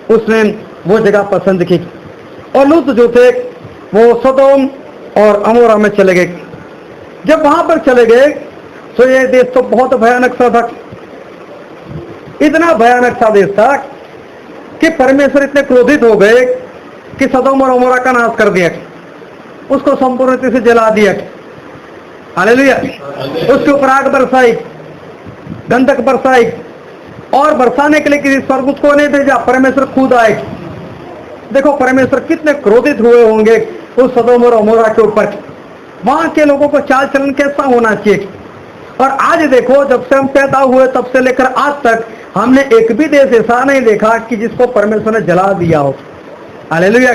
उसने वो जगह पसंद की, और लूत जो थे वो सदोम और अमोरा में चले गए। जब वहां पर चले गए तो ये देश तो बहुत भयानक सा था, इतना भयानक सा देश था कि परमेश्वर इतने क्रोधित हो गए कि सदोम और अमोरा का नाश कर दिया, उसको संपूर्ण रीति से जला दिया। हालेलुया। उसके ऊपर आग बरसाई, गंधक बरसाई, और बरसाने के लिए किसी स्वर्गदूत को नहीं भेजा, परमेश्वर खुद आए। देखो परमेश्वर कितने क्रोधित हुए होंगे उस सदोम और अमोरा के ऊपर। वहां के लोगों को चाल चलन कैसा होना चाहिए। और आज देखो, जब से हम पैदा हुए तब से लेकर आज तक हमने एक भी देश ऐसा नहीं देखा कि जिसको परमेश्वर ने जला दिया हो। हालेलुया।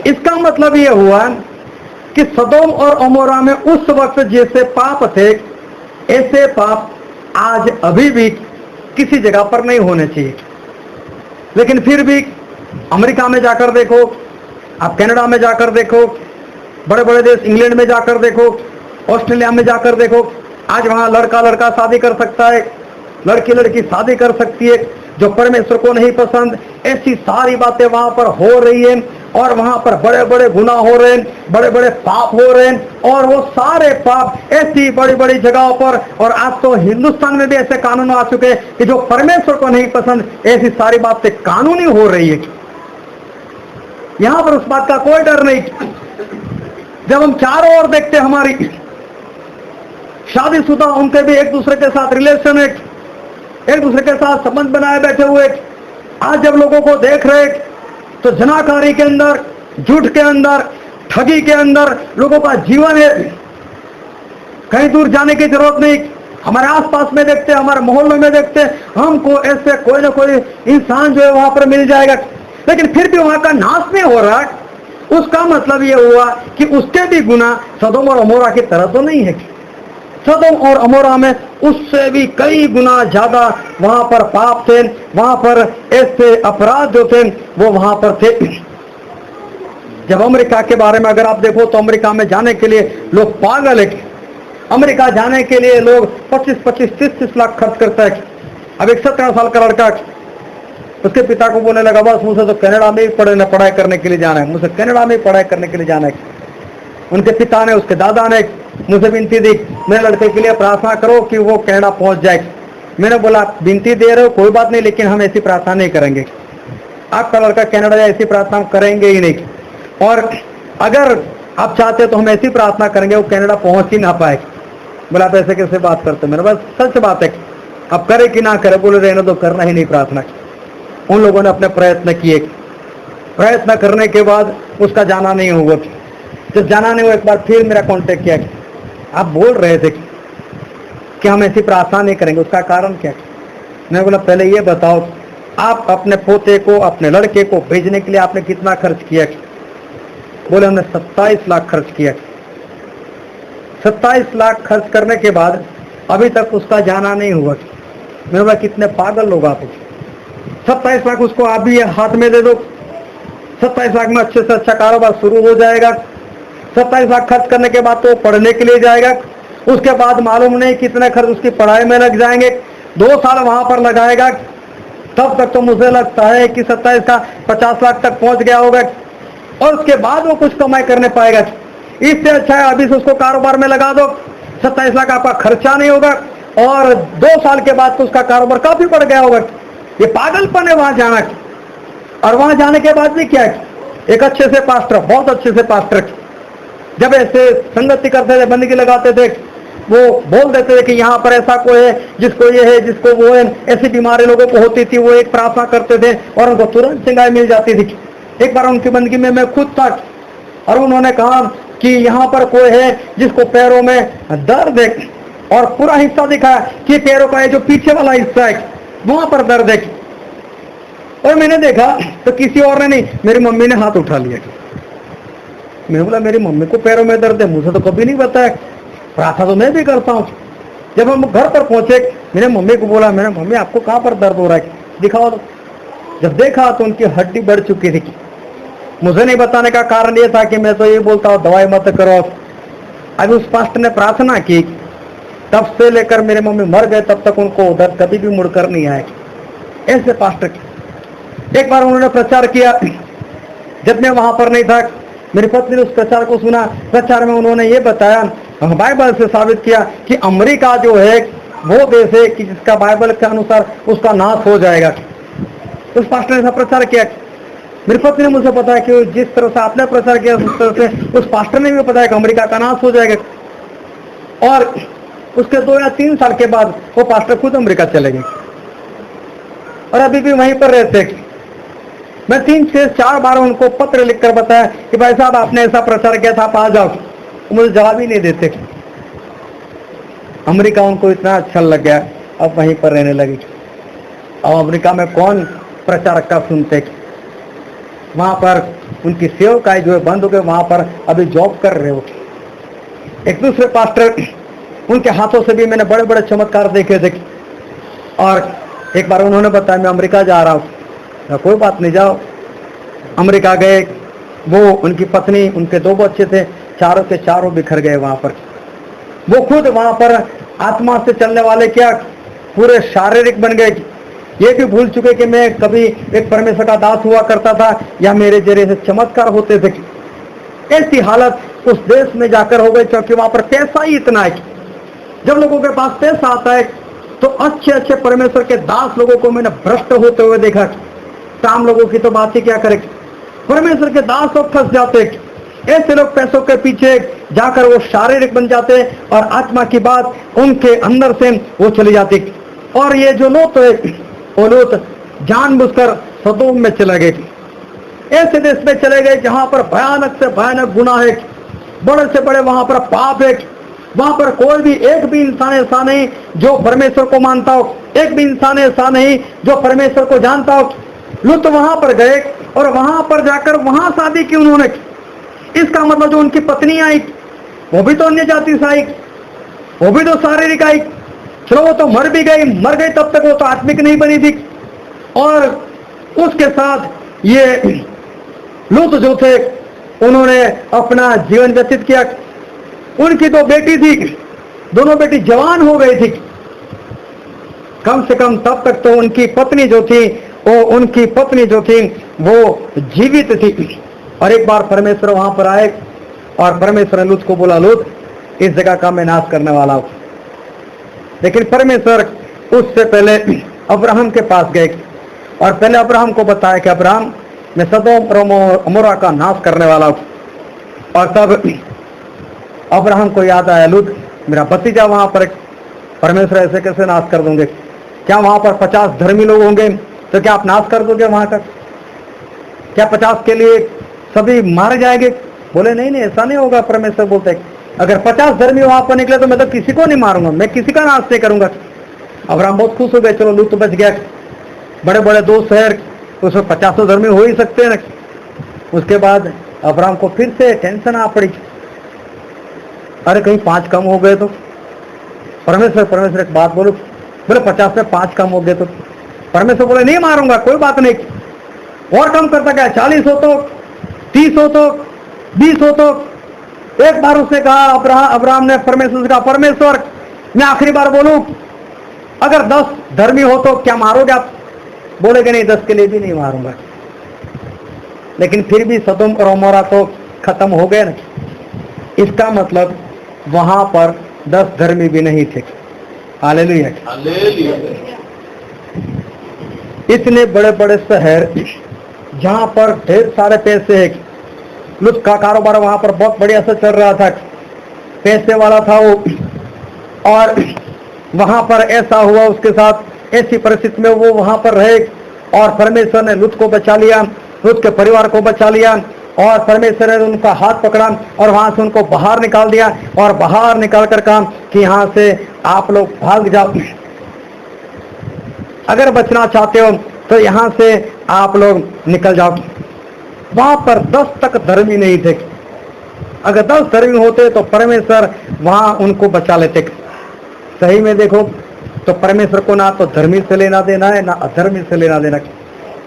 इसका मतलब यह हुआ कि सदोम और अमोरा में उस वक्त जैसे पाप थे, ऐसे पाप आज अभी भी किसी जगह पर नहीं होने चाहिए। लेकिन फिर भी अमेरिका में जाकर देखो, आप कनाडा में जाकर देखो, बड़े बड़े देश इंग्लैंड में जाकर देखो, ऑस्ट्रेलिया में जाकर देखो, आज वहां लड़का लड़का शादी कर सकता है, लड़की लड़की शादी कर सकती है, जो परमेश्वर को नहीं पसंद। ऐसी सारी बातें वहां पर हो रही हैं, और वहां पर बड़े बड़े गुनाह हो रहे हैं, बड़े बड़े पाप हो रहे हैं, और वो सारे पाप ऐसी बड़ी बड़ी जगहों पर, और आज तो हिंदुस्तान में भी ऐसे कानून आ चुके हैं कि जो परमेश्वर को नहीं पसंद, ऐसी सारी बातें कानूनी हो रही है। यहां पर उस बात का कोई डर नहीं। जब हम चारों ओर देखते, हमारी शादीशुदा उनके भी एक दूसरे के साथ रिलेशन है, एक दूसरे के साथ संबंध बनाए बैठे हुए, आज जब लोगों को देख रहे तो जनाकारी के अंदर, झूठ के अंदर, ठगी के अंदर लोगों का जीवन है। कहीं दूर जाने की जरूरत नहीं, हमारे आसपास में देखते, हमारे मोहल्ले में देखते, हमको ऐसे कोई ना कोई इंसान जो है वहां पर मिल जाएगा लेकिन फिर भी वहां का नाश नहीं हो रहा। उसका मतलब ये हुआ कि उसके भी गुना सदोम और अमोरा की तरह तो नहीं है। सदोम और अमोरा में उससे भी कई गुना ज्यादा वहां पर पाप थे, वहां पर ऐसे अपराध जो थे वो वहां पर थे। जब अमेरिका के बारे में अगर आप देखो तो अमेरिका में जाने के लिए लोग पागल है। अमेरिका जाने के लिए लोग 25-25-30 लाख खर्च करता है। अब एक 17 साल का लड़का उसके पिता को बोलने लगा, बस मुझे तो कनाडा में ही पढ़ाई करने के लिए जाना है, मुझे कनाडा में ही पढ़ाई करने के लिए जाना है। उनके पिता ने, उसके दादा ने मुझे विनती दी, मेरे लड़के के लिए प्रार्थना करो कि वो कनाडा पहुंच जाए। मैंने बोला, विनती दे रहे हो कोई बात नहीं, लेकिन हम ऐसी प्रार्थना नहीं करेंगे। आपका लड़का कनाडा जाए ऐसी प्रार्थना करेंगे ही नहीं। और अगर आप चाहते तो हम ऐसी प्रार्थना करेंगे वो कनाडा पहुंच ही ना पाए। बोला, आप ऐसे कैसे बात करते? मेरे पास सच बात है, अब करे कि ना करे। बोले, रहने दो, करना ही नहीं प्रार्थना। उन लोगों ने अपने प्रयत्न किए, प्रयत्न करने के बाद उसका जाना नहीं हुआ। जब जाना नहीं हुआ, एक बार फिर मेरा कांटेक्ट किया, आप बोल रहे थे कि हम ऐसी प्रार्थना नहीं करेंगे, उसका कारण क्या? मैं बोला, पहले ये बताओ, आप अपने पोते को, अपने लड़के को भेजने के लिए आपने कितना खर्च किया? बोले, हमने 27 लाख खर्च किया। 27 लाख खर्च करने के बाद अभी तक उसका जाना नहीं हुआ। मैं बोला, कितने पागल लोग आप। 27 लाख उसको आप भी हाथ में दे दो, 27 लाख में अच्छे से अच्छा कारोबार शुरू हो जाएगा। 27 लाख खर्च करने के बाद तो पढ़ने के लिए जाएगा, उसके बाद मालूम नहीं कितने खर्च उसकी पढ़ाई में लग जाएंगे। 2 साल वहां पर लगाएगा, तब तक तो मुझे लगता है कि 27 का 50 लाख तक पहुंच गया होगा, और उसके बाद वो कुछ कमाई करने पाएगा। इससे अच्छा है अभी से उसको कारोबार में लगा दो, 27 लाख आपका खर्चा नहीं होगा, और 2 साल के बाद तो उसका कारोबार काफी बढ़ गया होगा। ये पागलपन है वहां जाना। और वहां जाने के बाद भी क्या है, एक अच्छे से पास्टर, बहुत अच्छे से पास्टर, जब ऐसे संगति करते थे, बंदगी लगाते थे, वो बोल देते थे कि यहाँ पर ऐसा कोई है जिसको ये है, जिसको वो है, ऐसी बीमारी लोगों को होती थी। वो एक प्रार्थना करते थे और उनको तुरंत चंगाई मिल जाती थी। एक बार उनकी बंदगी में मैं खुद था, और उन्होंने कहा कि यहाँ पर कोई है जिसको पैरों में दर्द है, और पूरा हिस्सा दिखाया कि पैरों का जो पीछे वाला हिस्सा है वहां पर दर्द है। और मैंने देखा तो किसी और ने नहीं, मेरी मम्मी ने हाथ उठा लिया। मैं बोला, मेरी मम्मी को पैरों में दर्द है, मुझे तो कभी नहीं बताया, प्रार्थना तो मैं भी करता हूँ। जब हम घर पर पहुंचे, मैंने मम्मी को बोला, मैंने मम्मी आपको कहाँ पर दर्द हो रहा है, दिखाओ तो। जब देखा तो उनकी हड्डी बढ़ चुकी थी। मुझे नहीं बताने का कारण ये था कि मैं तो ये बोलता हूँ दवाई मत करो। अभी उस पास्टर ने प्रार्थना की, तब से लेकर मेरे मम्मी मर गए तब तक उनको दर्द कभी भी मुड़कर नहीं आया। ऐसे पास्टर एक बार उन्होंने प्रचार किया, जब मैं वहां पर नहीं था, मेरी पत्नी ने उस प्रचार को सुना। प्रचार में उन्होंने ये बताया, बाइबल से साबित किया कि अमेरिका जो है वो देश है कि जिसका बाइबल के अनुसार उसका नाश हो जाएगा। उस पास्टर ने ऐसा प्रचार किया। मेरी पत्नी ने मुझे बताया कि जिस तरह से आपने प्रचार किया उस तरह से उस पास्टर ने भी बताया कि अमेरिका का नाश हो जाएगा। और उसके 2 या 3 साल के बाद वो पास्टर खुद अमेरिका चले गए और अभी भी वहीं पर रहते। मैं 3 से 4 बार उनको पत्र लिखकर बताया कि भाई साहब आपने ऐसा प्रचार किया था, आप आ जाओ। मुझे जवाब ही नहीं देते। अमेरिका उनको इतना अच्छा लग गया, अब वहीं पर रहने लगी। अब अमेरिका में कौन प्रचार का सुनते, वहां पर उनकी सेवकाई जो है बंद हो गए, वहां पर अभी जॉब कर रहे हो। एक दूसरे पास्टर, उनके हाथों से भी मैंने बड़े बड़े चमत्कार देखे थे। और एक बार उन्होंने बताया मैं अमेरिका जा रहा हूँ। कोई बात नहीं, जाओ। अमेरिका गए, वो उनकी पत्नी, उनके 2 बच्चे थे, चारों के चारों बिखर गए वहां पर। वो खुद वहां पर आत्मा से चलने वाले क्या पूरे शारीरिक बन गए। ये भी भूल चुके कि मैं कभी एक परमेश्वर का दास हुआ करता था या मेरे जरिए से चमत्कार होते थे। ऐसी हालत उस देश में जाकर हो गई, क्योंकि वहां पर पैसा ही इतना है। जब लोगों के पास पैसा आता है तो अच्छे अच्छे परमेश्वर के दास लोगों को मैंने भ्रष्ट होते हुए देखा। काम लोगों की तो बात ही क्या करे, परमेश्वर के दास लोग फंस जाते। ऐसे लोग पैसों के पीछे जाकर वो शारीरिक बन जाते और आत्मा की बात उनके अंदर से वो चली जाती। और ये जो लोग वो लोग जानबूझकर सदोम में चले गए, ऐसे देश में चले गए जहां पर भयानक से भयानक गुनाह है, बड़े से बड़े वहां पर पाप है। वहां पर कोई भी एक भी इंसान ऐसा नहीं जो परमेश्वर को मानता हो, एक भी इंसान ऐसा नहीं जो परमेश्वर को जानता हो। लूत वहां पर गए और वहां पर जाकर वहां शादी की उन्होंने। इसका मतलब जो उनकी पत्नी आई वो भी तो अन्य जाति से आई, वो भी तो शारीरिक आई। चलो वो तो मर भी गई, मर गई तब तक वो तो आत्मिक नहीं बनी थी। और उसके साथ ये लूत जो थे उन्होंने अपना जीवन व्यतीत किया। उनकी तो बेटी थी, दोनों बेटी जवान हो गई थी। कम से कम तब तक तो उनकी पत्नी जो थी वो जीवित थी। और एक बार परमेश्वर वहां पर आए और परमेश्वर ने लूत को बोला, लूत इस जगह का मैं नाश करने वाला हूं। लेकिन परमेश्वर उससे पहले अब्राहम के पास गए और पहले अब्राहम को बताया कि अब्राहम मैं सदोम और अमोरा का नाश करने वाला हूं। और तब अब्राहम को याद आया, लूत मेरा भतीजा वहां पर, परमेश्वर ऐसे कैसे नाश कर दोगे? क्या वहां पर 50 धर्मी लोग होंगे तो क्या आप नाश कर दोगे वहां का? क्या 50 के लिए सभी मारे जाएंगे? बोले नहीं नहीं, ऐसा नहीं होगा। परमेश्वर बोलते अगर 50 धर्मी वहां पर निकले तो मैं तो किसी को नहीं मारूंगा, मैं किसी का नाश नहीं करूंगा। अब्राहम बहुत खुश हो गए, चलो लूत तो बच गया। बड़े बड़े 2 शहर, उसमें 50 धर्मी हो ही सकते हैं ना। उसके बाद अब्राहम को फिर से टेंशन आ पड़ी, अरे कहीं 5 कम हो गए तो? परमेश्वर एक बात बोलो, बोले 50 में 5 कम हो गए तो? परमेश्वर बोले नहीं मारूंगा, कोई बात नहीं। और कम करता क्या, 40 हो तो, 30 हो तो, 20 हो तो? एक बार उसने कहा, अब्राहम ने परमेश्वर से कहा, परमेश्वर मैं आखिरी बार बोलूं, अगर 10 धर्मी हो तो क्या मारोगे आप? बोलेगे नहीं, 10 के लिए भी नहीं मारूंगा। लेकिन फिर भी सदोम और अमोरा तो खत्म हो गए ना। इसका मतलब वहां पर 10 धर्मी भी नहीं थे। हालेलुया। इतने बड़े बड़े शहर जहां पर ढेर सारे पैसे है, लूत का कारोबार वहां पर बहुत बढ़िया से चल रहा था, पैसे वाला था वो। और वहां पर ऐसा हुआ उसके साथ, ऐसी परिस्थिति में वो वहां पर रहे और परमेश्वर ने लूत को बचा लिया, लूत के परिवार को बचा लिया। और परमेश्वर ने उनका हाथ पकड़ा और वहां से उनको बाहर निकाल दिया। और बाहर निकाल कर कहा कि यहां से आप लोग भाग जाओ, अगर बचना चाहते हो तो यहां से आप लोग निकल जाओ। वहां पर 10 तक धर्मी नहीं थे। अगर 10 धर्मी होते तो परमेश्वर वहां उनको बचा लेते। सही में देखो तो परमेश्वर को ना तो धर्मी से लेना देना है, ना अधर्मी से लेना देना।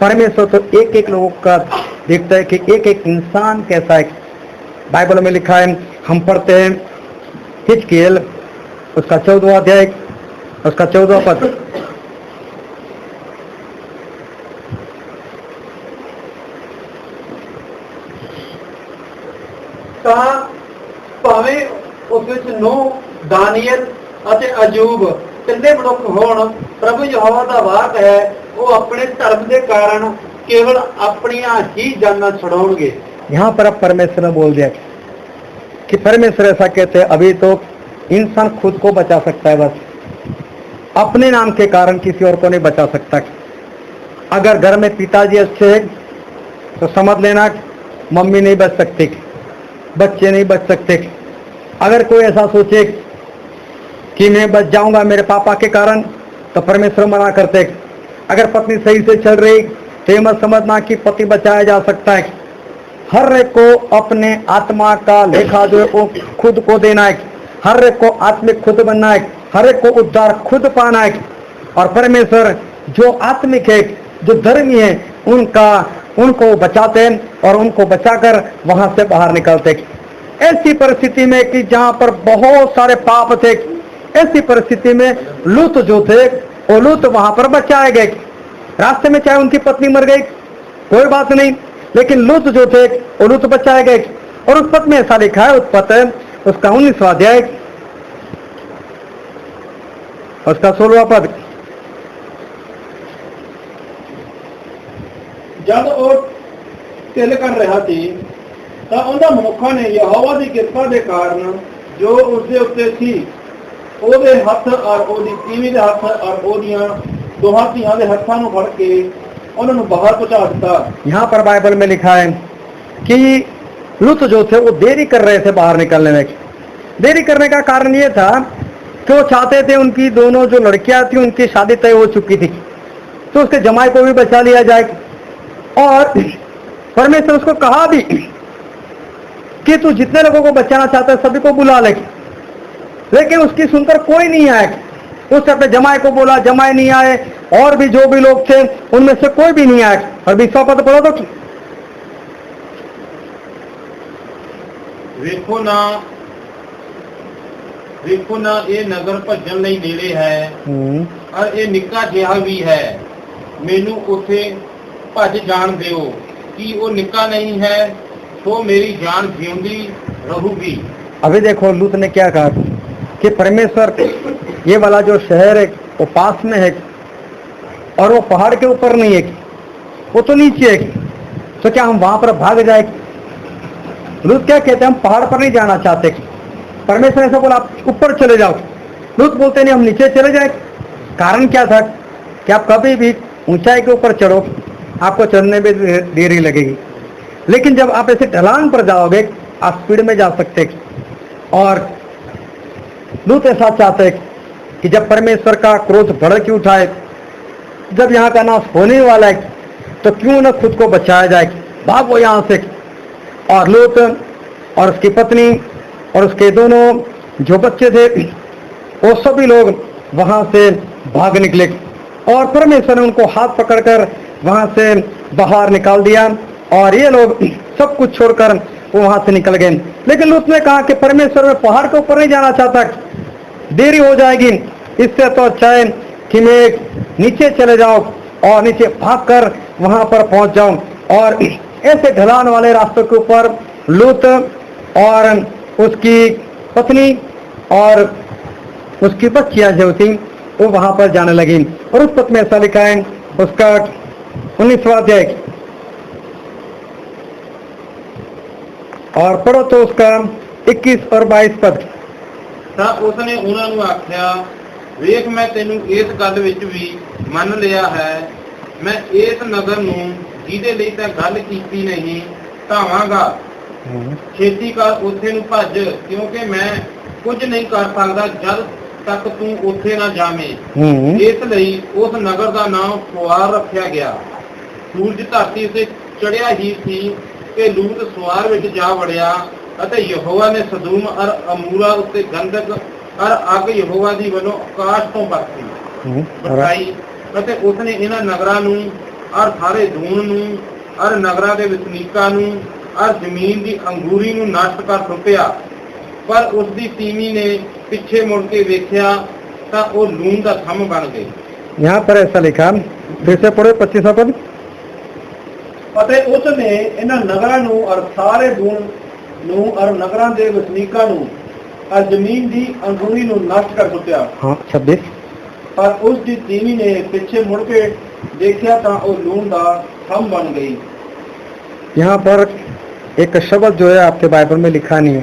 परमेश्वर तो एक एक लोगों का देखता है कि एक एक इंसान कैसा है। बाइबल में लिखा है, हम पढ़ते हैं हिजकिय्येल उसका 14वां अध्याय, उसका 14वां पद। ਭਾਵੇਂ ਉਸ ਵਿੱਚ ਨੂਹ, ਦਾਨੀਅਲ ਅਤੇ ਅਯੂਬ ਤਿੰਨੇ ਮਨੁੱਖ ਹੋਣ, ਪ੍ਰਭੂ ਯਹੋਵਾ ਦਾ ਵਾਕ ਹੈ ਉਹ ਆਪਣੇ ਧਰਮ ਦੇ ਕਾਰਨ केवल अपनियां ही जाना छुड़ाओगे। यहाँ पर अब परमेश्वर ने बोल दिया कि परमेश्वर ऐसा कहते हैं, अभी तो इंसान खुद को बचा सकता है, बस अपने नाम के कारण किसी और को नहीं बचा सकता। अगर घर में पिताजी अच्छे हैं तो समझ लेना मम्मी नहीं बच सकती, बच्चे नहीं बच सकते। अगर कोई ऐसा सोचे कि मैं बच जाऊंगा मेरे पापा के कारण तो परमेश्वर मना करते। अगर पत्नी सही से चल रही तो मत समझना कि पति बचाया जा सकता है। हर एक को अपने आत्मा का लेखा जो है वो खुद को देना है, हर एक को आत्मिक खुद बनना है, हर एक को उद्धार खुद पाना है। और परमेश्वर जो आत्मिक है, जो धर्मी है, उनको बचाते हैं और उनको बचाकर वहां से बाहर निकलते। ऐसी परिस्थिति में कि जहां पर बहुत सारे पाप थे, ऐसी परिस्थिति में लूत जो थे वो लूत वहां पर बचाए गए। रास्ते में चाहे उनकी पत्नी मर गई कोई बात नहीं, लेकिन लूत जो थे वो लूत बचाए गए। और उस पद में ऐसा लिखा है, उत्पत्ति उसका 19वां अध्याय उसका 16वां पद। जब ਉਹ ਤਿਲ ਕਰ ਰਿਹਾ ਸੀ ਤਾਂ ਉਹਨਾਂ ਮਨੁੱਖਾਂ ਨੇ ਯਹੋਵਾ ਦੀ ਕਿਰਪਾ ਦੇ ਕਾਰਨ ਜੋ ਉਸ ਦੇ ਉੱਤੇ ਸੀ ਉਹਦੇ ਹੱਥ ਔਰ ਉਹਦੀ ਤੀਵੀਂ ਦੇ ਹੱਥ ਔਰ ਉਹਦੀਆਂ ਦੋਹਾਂ ਧੀਆਂ ਦੇ ਹੱਥਾਂ ਨੂੰ ਫੜ ਕੇ ਉਹਨਾਂ ਨੂੰ ਬਾਹਰ ਪਹੁੰਚਾ ਦਿੱਤਾ। यहाँ पर बाइबल में लिखा है कि लूत जो थे वो देरी कर रहे थे बाहर निकलने में। देरी करने का कारण ये था कि वो चाहते थे उनकी दोनों जो लड़कियां थी उनकी शादी तय हो चुकी थी तो उसके जमाई को भी बचा लिया जाए। और परमेश्वर उसको कहा भी कि तू जितने लोगों को बचाना चाहता है सभी को बुला ले, लेकिन उसकी सुनकर कोई नहीं आया। उसने अपने जमाए को बोला, जमाए नहीं आए, और भी जो भी लोग थे उनमें से कोई भी नहीं आया। और 20वां पद पढ़ो तो। ਵੇਖੋ ਨਾ ਇਹ ਨਗਰ ਭੱਜਣ ਲਈ ਨੇੜੇ ਹੈ ਔਰ ਇਹ ਨਿੱਕਾ ਜਿਹਾ ਵੀ ਹੈ, ਮੈਨੂੰ ਉੱਥੇ ਭੱਜ ਜਾਣ ਦਿਓ। ਕਿ ਉਹ ਨਿੱਕਾ नहीं है तो मेरी जान जिਉਂਦੀ ਰਹੂਗੀ। अभी देखो लूत ने क्या कहा कि परमेश्वर ये वाला जो शहर है वो पास में है और वो पहाड़ के ऊपर नहीं है, वो तो नीचे है, तो क्या हम वहां पर भाग जाए? लूत क्या कहते हैं, हम पहाड़ पर नहीं जाना चाहते। परमेश्वर ऐसा बोला आप ऊपर चले जाओ। लूत बोलते नहीं हम नीचे चले जाए। कारण क्या था कि आप कभी भी ऊंचाई के ऊपर चढ़ो आपको चढ़ने में देरी लगेगी, लेकिन जब आप ऐसे ढलान पर जाओगे आप स्पीड में जा सकते। और लूत ऐसा चाहते हैं कि जब परमेश्वर का क्रोध भड़क उठाए, जब यहाँ का नाश होने वाला है, तो क्यों न खुद को बचाया जाए, भागो यहाँ से। और लूत और उसकी पत्नी और उसके दोनों जो बच्चे थे वो सभी लोग वहां से भाग निकले और परमेश्वर ने उनको हाथ पकड़कर वहां से बाहर निकाल दिया और ये लोग सब कुछ छोड़कर वो वहां से निकल गए। लेकिन लूत ने कहा कि परमेश्वर मैं पहाड़ के ऊपर नहीं जाना चाहता, देरी हो जाएगी, इससे तो अच्छा है कि मैं नीचे चले जाऊं और नीचे भागकर वहां पर पहुंच जाऊं। और ऐसे ढलान वाले रास्तों के ऊपर लूत और उसकी पत्नी और उसकी बच्चियां जो थी वो वहां पर जाने लगी। और उस पद में ऐसा लिखा है उसका 19वां अध्याय और पढ़ो तो उसका 21 और 22 पद। ਤਾਂ ਉਸਨੇ ਉਹਨਾਂ ਨੂੰ ਆਖਿਆ, ਵੇਖ ਮੈਂ ਤੈਨੂੰ ਇਸ ਗੱਲ ਵਿੱਚ ਵੀ ਮੰਨ ਲਿਆ ਹੈ, ਮੈਂ ਇਸ ਨਗਰ ਨੂੰ ਜਿਹਦੇ ਲਈ ਤਾਂ ਗੱਲ ਕੀਤੀ ਨਹੀਂ ਢਾਵਾਂਗਾ। ਛੇਤੀ ਕਰ ਉੱਥੇ ਨੂੰ ਭੱਜ, ਕਿਉਂਕਿ ਮੈਂ ਕੁਝ ਨਹੀਂ ਕਰ ਸਕਦਾ ਜਦ ਤੱਕ ਤੂੰ ਉੱਥੇ ਨਾ ਜਾਵੇਂ। ਇਸ ਲਈ ਉਸ ਨਗਰ ਦਾ ਨਾਮ ਸੁਆਰ ਰੱਖਿਆ ਗਿਆ। ਸੂਰਜ ਧਰਤੀ ਉੱਤੇ ਚੜਿਆ ਹੀ ਸੀ ਕਿ ਲੂਤ ਸੁਆਰ ਵਿੱਚ ਜਾ ਵੜਿਆ ਅਤੇ ਯਹੋਵਾ ਨੇ ਸਦੂਮ ਅਰ ਅਮੂਰਾ ਉੱਤੇ ਗੰਧਕ ਅਰ ਅੱਗ ਯਹੋਵਾ ਦੀ ਵੱਲੋਂ ਆਕਾਸ਼ ਤੋਂ ਬਰਸਾਈ ਅਤੇ ਉਸਨੇ ਇਹਨਾਂ ਨਗਰਾਂ ਨੂੰ ਅਰ ਸਾਰੇ ਦੂਣ ਨੂੰ ਅਰ ਨਗਰਾਂ ਦੇ ਵਸਨੀਕਾਂ ਨੂੰ ਅਰ ਜ਼ਮੀਨ ਦੀ ਅੰਗੂਰੀ ਨੂੰ ਨਸ਼ਟ ਕਰ ਸੁੱਟਿਆ। ਪਰ ਉਸ ਦੀ ਤੀਵੀਂ ਨੇ ਪਿੱਛੇ ਮੁੜ ਕੇ ਵੇਖਿਆ ਤਾਂ ਉਹ ਲੂਣ ਦਾ ਥੰਮ ਬਣ ਗਈ। यहाँ पर ऐसा लिखा, फिर से पढ़ो 25वां पद। ਅਤੇ ਉਸ ਨੇ ਇਹਨਾਂ ਨਗਰਾਂ ਨੂੰ ਔਰ ਸਾਰੇ ਦੂਣ ਨੂੰ ਔਰ ਨਗਰਾਂ ਦੇ ਵਸਨੀਕਾਂ ਨੂੰ ਔਰ ਜ਼ਮੀਨ ਦੀ ਅੰਗੂਰੀ ਨੂੰ ਨਸ਼ਟ ਕਰ ਸੁੱਟਿਆ। हाँ 26। ਪਰ ਉਸ ਦੀ ਤੀਵੀਂ ਨੇ ਪਿੱਛੇ ਮੁੜ ਕੇ ਦੇਖਿਆ ਤਾਂ ਉਹ ਲੂਣ ਦਾ ਥੰਮ ਬਣ ਗਈ। यहाँ पर एक शब्द जो है आपके बाइबल में लिखा नहीं है,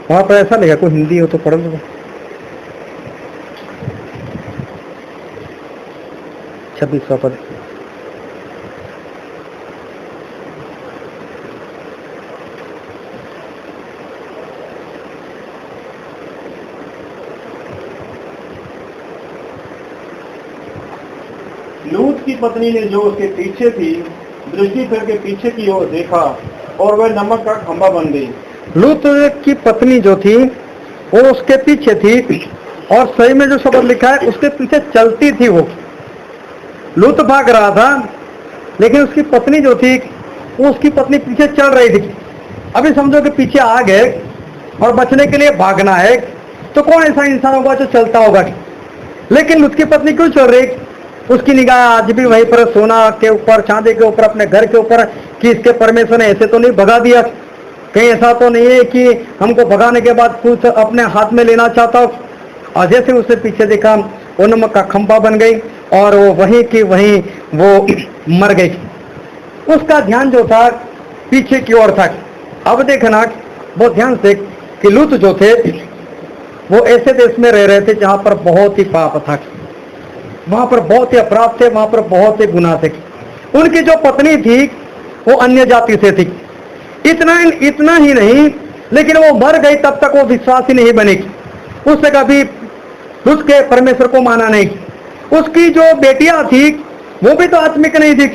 वहां पर ऐसा लिखा, कोई हिंदी हो तो पढ़ लो। 26वां पद। लूत की पत्नी ने जो उसके पीछे थी दृष्टि फिर के पीछे की ओर देखा और वह नमक का खंभा बन गई। लूत की पत्नी जो थी वो उसके पीछे थी और सही में जो शब्द लिखा है उसके पीछे चलती थी। वो लूत भाग रहा था लेकिन उसकी पत्नी जो थी वो उसकी पत्नी पीछे चल रही थी। अभी समझो कि पीछे आ गए और बचने के लिए भागना है, तो कौन ऐसा इंसान होगा जो चलता होगा? लेकिन लूत की पत्नी क्यों चल रही? उसकी निगाह आज भी वहीं पर सोना के ऊपर, चांदी के ऊपर, अपने घर के ऊपर, कि इसके परमेश्वर ने ऐसे तो नहीं भगा दिया, कहीं ऐसा तो नहीं है कि हमको भगाने के बाद कुछ अपने हाथ में लेना चाहता हो। और जैसे उसने पीछे देखा वो नमक का खंभा बन गई और वो वहीं की वहीं वो मर गई। उसका ध्यान जो था पीछे की ओर था। अब देखना बहुत ध्यान से कि लूत जो थे वो ऐसे देश में रह रहे थे जहां पर बहुत ही पाप था, वहां पर बहुत ही अपराध थे, वहां पर बहुत ही गुनाह थे। उनकी जो पत्नी थी वो अन्य जाति से थी। इतना ही नहीं, लेकिन वो मर गई तब तक वो विश्वासी नहीं बनी, उसने कभी उसके परमेश्वर को माना नहीं। उसकी जो बेटियां थी वो भी तो आत्मिक नहीं थी,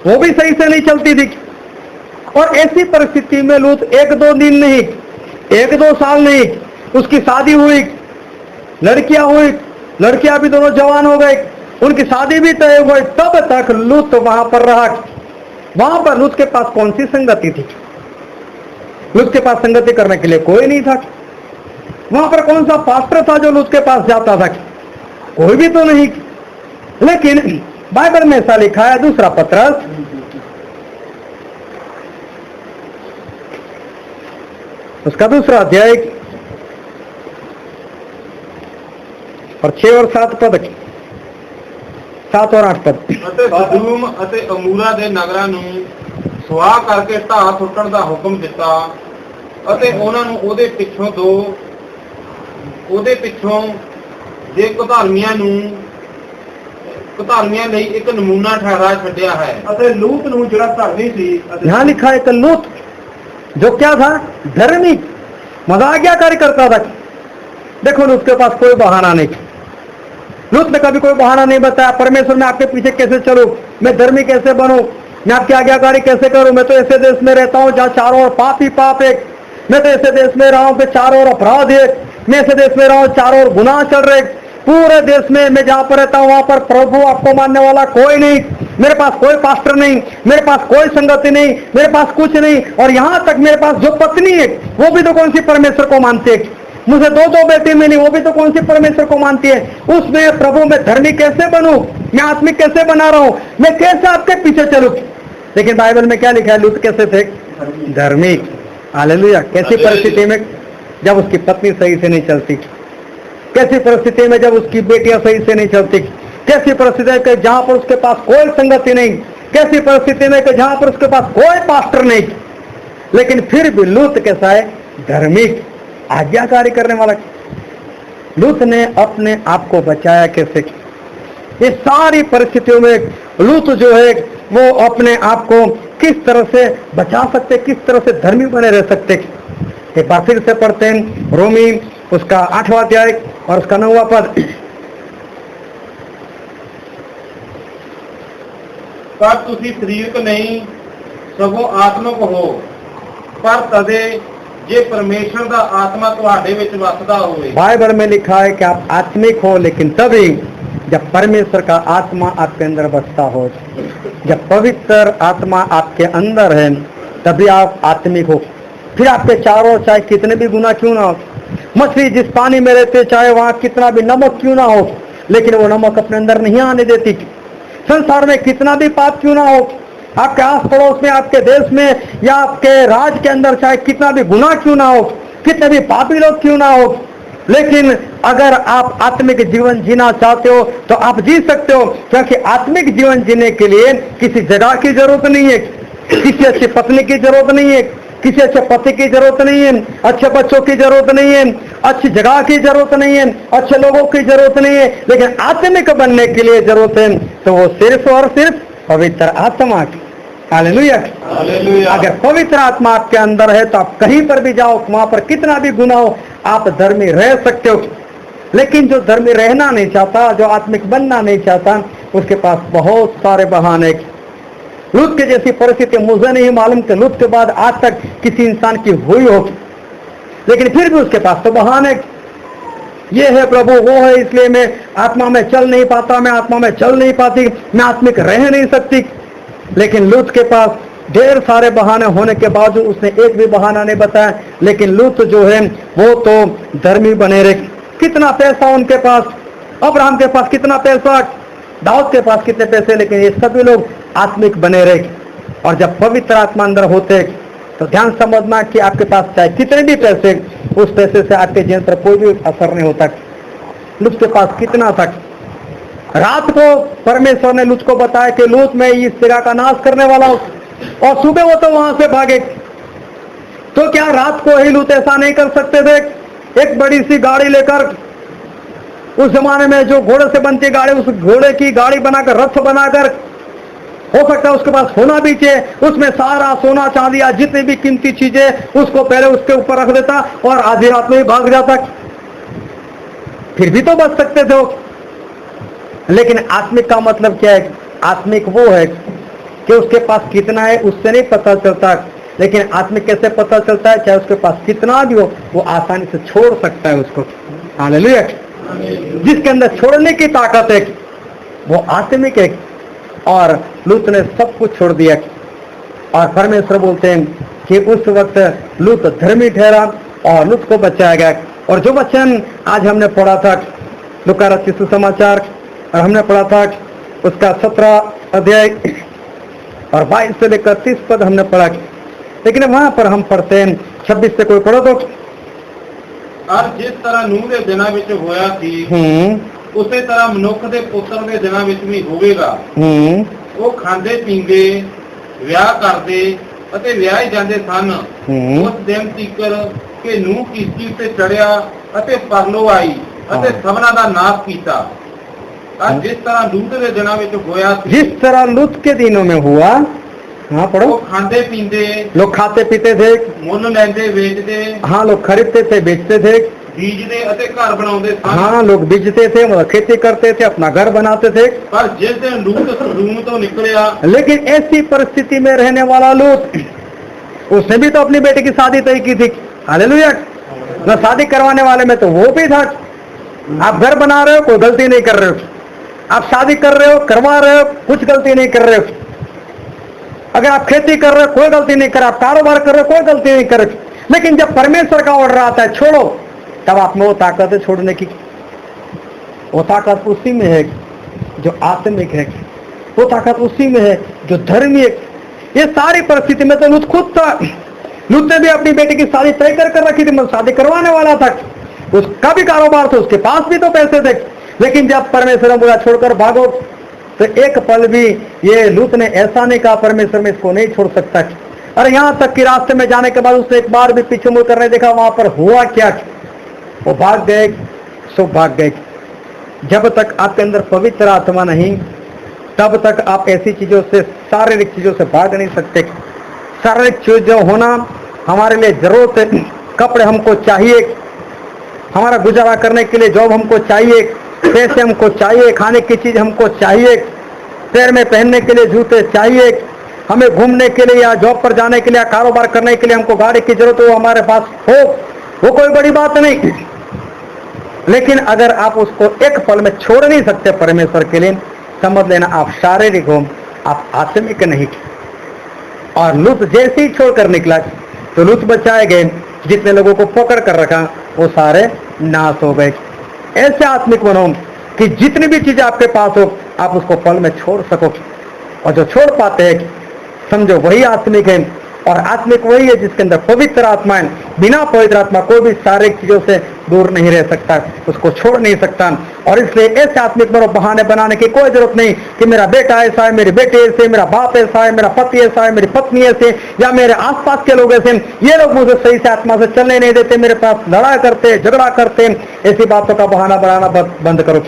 वो भी सही से नहीं चलती थी। और ऐसी परिस्थिति में लूत 1-2 दिन नहीं, 1-2 साल नहीं, उसकी शादी हुई, लड़कियां हुई, लड़कियां भी दोनों जवान हो गए, उनकी शादी भी तय हो गई, तब तक लूत वहां पर रहा। वहां पर लूत के पास कौन सी संगति थी? लूत के पास संगति करने के लिए कोई नहीं था। वहां पर कौन सा पास्टर था जो लूत के पास जाता था? कोई भी तो नहीं। लेकिन बाइबल में ऐसा लिखा है, दूसरा पत्रस उसका दूसरा अध्याय और 6 और 7 पद, 7 और 8 पद। ਅਤੇ ਸਦੂਮ ਅਤੇ ਅਮੂਰਾ ਦੇ ਨਗਰਾਂ ਨੂੰ ਸੁਆਹ ਕਰਕੇ ਢਾਹ ਸੁੱਟਣ ਦਾ ਹੁਕਮ ਦਿੱਤਾ ਅਤੇ ਉਹਨਾਂ ਨੂੰ ਉਹਦੇ ਪਿੱਛੋਂ ਜੇ ਕੁਧਾਰਮੀਆਂ ਲਈ ਇੱਕ ਨਮੂਨਾ ਠਹਿਰਾ ਛੱਡਿਆ ਹੈ। ਅਤੇ ਲੂਤ ਨੂੰ ਜਿਹੜਾ ਧਰਮੀ ਸੀ ਅਤੇ यहां लिखा है कि लूत जो क्या था? धर्मी, मजाकिया कार्य करता था। देखो लूत के पास कोई बहाना नहीं। लूत ने कभी कोई बहाना नहीं बताया, परमेश्वर मैं आपके पीछे कैसे चलूं, मैं धर्मी कैसे बनूं, मैं आपकी आज्ञाकारी कैसे करूं, मैं तो ऐसे देश में रहता हूं जहां चारों ओर पाप ही पाप है, मैं तो ऐसे देश में रहा हूं पे चारों ओर अपराध है, मैं ऐसे देश में रहा हूं चारों ओर गुनाह चल रहे, पूरे देश में मैं जहां पर रहता हूं वहां पर प्रभु आपको मानने वाला कोई नहीं, मेरे पास कोई पास्टर नहीं, मेरे पास कोई संगति नहीं, मेरे पास कुछ नहीं, और यहां तक मेरे पास जो पत्नी है वो भी तो कौन सी परमेश्वर को मानती है, मुझे 2 बेटी मिली वो भी तो कौन सी परमेश्वर को मानती है, उसमें प्रभु मैं धर्मी कैसे बनूं, मैं आत्मिक कैसे बना रहा हूं, मैं कैसे आपके पीछे चलूं? लेकिन बाइबल में क्या लिखा है? लूत कैसे थे? धार्मिक। हालेलुया। कैसी परिस्थिति में? जब उसकी पत्नी सही से नहीं चलती, कैसी परिस्थिति में जब उसकी बेटियां सही से नहीं चलती, कैसी परिस्थिति में जहां पर उसके पास कोई संगति नहीं, कैसी परिस्थिति में जहां पर उसके पास कोई पास्टर नहीं, लेकिन फिर भी लूत कैसा है? धार्मिक, आज्ञाकारी करने वाला। लूत ने अपने आप को बचाया कैसे? इस सारी परिस्थितियों में लूत जो है वो अपने आप को किस तरह से बचा सकते, किस तरह से धर्मी बने रह सकते? एक बार फिर से पढ़ते हैं रोमी उसका 8वां अध्याय और उसका 9वां पद। ਪਰ ਤੁਸੀਂ ਸਰੀਰਕ ਨਹੀਂ ਸਗੋਂ ਆਤਮਿਕ ਹੋ, ਪਰ ਤਦੇ ਜੇ परमेश्वर ਦਾ आत्मा ਤੁਹਾਡੇ ਵਿੱਚ ਵਸਦਾ ਹੋਵੇ। बाइबल में लिखा है कि आप आत्मिक हो, लेकिन तभी जब परमेश्वर का आत्मा आपके अंदर बसता हो, जब पवित्र आत्मा आपके अंदर है तभी आप आत्मिक हो। फिर आपके चारों चाहे कितने भी गुनाह क्यों ना हो, मछली जिस पानी में रहते चाहे वहां कितना भी नमक क्यों ना हो, लेकिन वो नमक अपने अंदर नहीं आने देती। संसार में कितना भी पाप क्यों ना हो, आपके आस पड़ोस में, आपके देश में या आपके राज्य के अंदर चाहे कितना भी गुनाह क्यों ना हो, कितने भी पापी लोग क्यों ना हो, लेकिन अगर आप आत्मिक जीवन जीना चाहते हो तो आप जी सकते हो, क्योंकि आत्मिक जीवन जीने के लिए किसी जगह की जरूरत नहीं है, किसी अच्छी पत्नी की जरूरत नहीं है, किसी अच्छे पति की जरूरत नहीं है, अच्छे बच्चों की जरूरत नहीं है, अच्छी जगह की जरूरत नहीं है, अच्छे लोगों की जरूरत नहीं है, लेकिन आत्मिक बनने के लिए जरूरत है तो वो सिर्फ और सिर्फ पवित्र आत्मा की। हालेलुया। अगर पवित्र आत्मा आपके अंदर है तो आप कहीं पर भी जाओ, वहां पर कितना भी गुनाह हो, आप धर्मी रह सकते हो। लेकिन जो धर्मी रहना नहीं चाहता, जो आत्मिक बनना नहीं चाहता, उसके पास बहुत सारे बहाने। लूत के जैसी परिस्थिति मुझे नहीं मालूम कि लूत के बाद आज तक किसी इंसान की हुई होगी, लेकिन फिर भी उसके पास तो बहाने, ये है प्रभु वो है इसलिए मैं आत्मा में चल नहीं पाता, मैं आत्मा में चल नहीं पाती, मैं आत्मिक रह नहीं सकती। लेकिन लूत के पास ढेर सारे बहाने होने के बावजूद उसने एक भी बहाना नहीं बताया, लेकिन लूत जो है वो तो धर्मी बने रहे। कितना पैसा उनके पास, अब्राहम के पास कितना पैसा, दाऊद के पास कितने पैसे, लेकिन ये सभी लोग आत्मिक बने रहे। और जब पवित्र आत्मा अंदर होते तो ध्यान समझना कि आपके पास चाहे कितने भी पैसे, उस पैसे से आपके जीवन पर कोई भी असर नहीं होता। लूत के पास कितना था, रात को परमेश्वर ने लूत को बताया कि लूत मैं इस जगह का नाश करने वाला हूं, और सुबह वो तो वहां से भागे। तो क्या रात को ही लूत ऐसा नहीं कर सकते थे? एक बड़ी सी गाड़ी लेकर, उस जमाने में जो घोड़े से बनती गाड़ी, उस घोड़े की गाड़ी बनाकर, रथ बनाकर, हो सकता है उसके पास सोना भी चाहिए, उसमें सारा सोना चांदी या जितनी भी कीमती चीजें उसको पहले उसके ऊपर रख देता और आधी रात में ही भाग जाता, फिर भी तो बच सकते थे। लेकिन आत्मिक का मतलब क्या है? आत्मिक वो है कि उसके पास कितना है उससे नहीं पता चलता, लेकिन आत्मिक कैसे पता चलता है? चाहे उसके पास कितना भी हो, वो आसानी से छोड़ सकता है उसको। हालेलुया। जिसके अंदर छोड़ने की ताकत है वो आत्मिक है। और लूत ने सब कुछ छोड़ दिया और परमेश्वर बोलते हैं कि उस वक्त लूत धर्मी ठहरा और लूत को बचाया गया। और जो वचन आज हमने पढ़ा था लूका रचित सुसमाचार, और हमने पढ़ा था उसका 17 अध्याय और 22 से लेकर 30 पद हमने पढ़ा, लेकिन वहां पर हम पढ़ते हैं 26 से, कोई पढ़ो तो। और जिस तरह नूह ਦੇ ਦਿਨਾਂ ਵਿੱਚ ਹੋਇਆ ਸੀ ਉਸੇ ਤਰ੍ਹਾਂ ਮਨੁੱਖ ਦੇ ਪੁੱਤਰ ਦੇ ਦਿਨਾਂ ਵਿੱਚ ਵੀ ਹੋਵੇਗਾ। ਉਹ ਖਾਂਦੇ ਪੀਂਦੇ ਵਿਆਹ ਕਰਦੇ ਅਤੇ ਵਿਆਹੇ ਜਾਂਦੇ ਸਨ ਉਸ ਦਿਨ ਤੀਕਰ ਕਿ ਨੂਹ ਕਿਸ਼ਤੀ ਤੇ ਚੜਿਆ ਅਤੇ ਪਰਲੋ ਆਈ ਅਤੇ ਸਭਨਾਂ ਦਾ ਨਾਸ਼ ਕੀਤਾ। और जिस तरह लूत के दिनों में होया, जिस तरह लूत के दिनों में हुआ, हाँ पढ़ो। खाते पीते, लोग खाते पीते थे, मुल लेंदे बेचते, हाँ लोग खरीदते थे बेचते थे, बीजते अते घर बनाते थे, हाँ लोग बीजते थे, मतलब खेती करते थे, अपना घर बनाते थे। पर जिस दिन लूत सदूम तो निकलिया, लेकिन ऐसी परिस्थिति में रहने वाला लूत, उसने भी तो अपनी बेटी की शादी तय की थी। हालेलुया। न शादी करवाने वाले में तो वो भी था। आप घर बना रहे हो, कोई गलती नहीं कर रहे हो। आप शादी कर रहे हो, करवा रहे हो, कुछ गलती नहीं कर रहे हो। अगर आप खेती कर रहे हो, कोई गलती नहीं कर रहे, आप कारोबार कर रहे हो, कोई गलती नहीं कर रहे। लेकिन जब परमेश्वर का ऑर्डर आता है छोड़ो, तब आप में वो ताकत है छोड़ने की। वो ताकत उसी में है जो आत्मिक है, वो ताकत उसी में है जो धर्मी है। ये सारी परिस्थिति में तो लूत खुद था। लूत ने भी अपनी बेटी की शादी तय कर रखी थी, मतलब शादी करवाने वाला था, उसका भी कारोबार था, उसके पास भी तो पैसे थे। लेकिन जब परमेश्वर ने बोला छोड़कर भागो, तो एक पल भी ये लूत ने ऐसा नहीं कहा परमेश्वर में इसको नहीं छोड़ सकता। और यहाँ तक कि रास्ते में जाने के बाद उसने एक बार भी पीछे मुड़ कर नहीं देखा वहां पर हुआ क्या। वो भाग गए, सो भाग गए। जब तक आपके अंदर पवित्र आत्मा नहीं, तब तक आप ऐसी चीजों से, शारीरिक चीजों से भाग नहीं सकते। शारीरिक चीजों होना हमारे लिए जरूरत है। कपड़े हमको चाहिए, हमारा गुजारा करने के लिए जॉब हमको चाहिए, पैसे हमको चाहिए, खाने की चीज हमको चाहिए, पैर में पहनने के लिए जूते चाहिए, हमें घूमने के लिए या जॉब पर जाने के लिए, कारोबार करने के लिए हमको गाड़ी की जरूरत हो, हमारे पास हो, वो कोई बड़ी बात नहीं। लेकिन अगर आप उसको एक पल में छोड़ नहीं सकते परमेश्वर के लिए, समझ लेना आप शारीरिक हो, आप आत्मिक नहीं। और लूत जैसे ही छोड़कर निकला तो लूत बचाए गए। जितने लोगों को पकड़ कर रखा वो सारे नाश हो गए। ऐसे आत्मिक बनो कि जितनी भी चीजें आपके पास हो आप उसको पल में छोड़ सको। और जो छोड़ पाते हैं समझो वही आत्मिक है। और आत्मिक वही है जिसके अंदर पवित्र आत्मा है। बिना पवित्र आत्मा कोई भी शारीरिक चीजों से दूर नहीं रह सकता, उसको छोड़ नहीं सकता। और इसलिए ऐसे आत्मिक बनो, बहाने बनाने की कोई जरूरत नहीं कि मेरा बेटा ऐसा है, मेरी बेटी ऐसे, मेरा बाप ऐसा है, मेरा पति ऐसा है, मेरी पत्नी ऐसे, या मेरे आसपास के लोग ऐसे, ये लोग मुझे सही से आत्मा से चलने नहीं देते, मेरे पास लड़ा करते, झगड़ा करते। ऐसी बातों का बहाना बनाना बंद करो।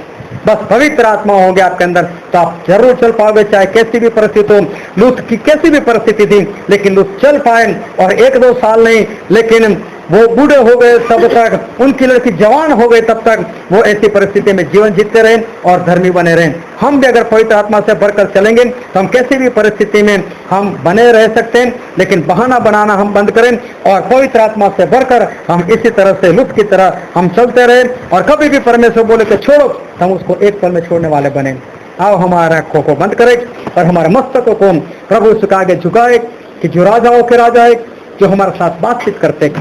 बस पवित्र आत्मा हो गया आपके अंदर तो आप जरूर चल पाओगे, चाहे कैसी भी परिस्थिति हो। लूत की कैसी भी परिस्थिति थी, लेकिन लूत चल पाए। और 1-2 साल नहीं, लेकिन वो बूढ़े हो गए तब तक, उनकी लड़की जवान हो गई तब तक वो ऐसी परिस्थिति में जीवन जीते रहे और धर्मी बने रहे। हम भी अगर पवित्र आत्मा से भरकर चलेंगे तो हम किसी भी परिस्थिति में हम बने रह सकते हैं। लेकिन बहाना बनाना हम बंद करें और पवित्र आत्मा से भरकर हम इसी तरह से लूत की तरह हम चलते रहे। और कभी भी परमेश्वर बोले कि छोड़ो, हम उसको एक पल में छोड़ने वाले बने। आओ हमारा आंखों को बंद करें और हमारे मस्तकों को प्रभु के आगे झुकाए कि जो राजाओं के राजा है, जो हमारे साथ बातचीत करते।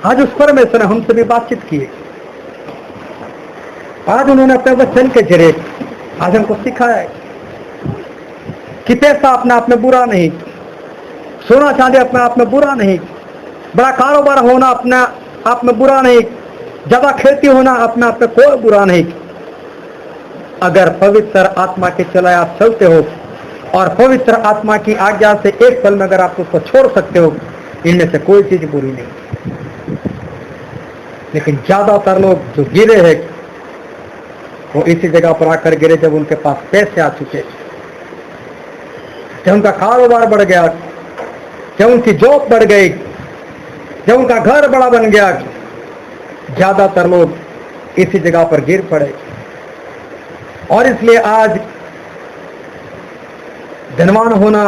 आज उस परमेश्वर ने हमसे भी बातचीत की है। आज उन्होंने अपने वचन के जरिए आज हमको सिखाया है कि पैसा अपने आप में बुरा नहीं, सोना चांदी अपने आप में बुरा नहीं, बड़ा कारोबार होना अपने आप में बुरा नहीं, ज्यादा खेती होना अपने आप में कोई बुरा नहीं। अगर पवित्र आत्मा के चलाए आप चलते हो और पवित्र आत्मा की आज्ञा से एक पल में अगर आप उसको छोड़ सकते हो, इनमें से कोई चीज बुरी नहीं। लेकिन ज्यादातर लोग जो गिरे हैं वो इसी जगह पर आकर गिरे जब उनके पास पैसे आ चुके, जब उनका कारोबार बढ़ गया, जब उनकी जॉब बढ़ गई, जब उनका घर बड़ा बन गया, ज्यादातर लोग इसी जगह पर गिर पड़े। और इसलिए आज धनवान होना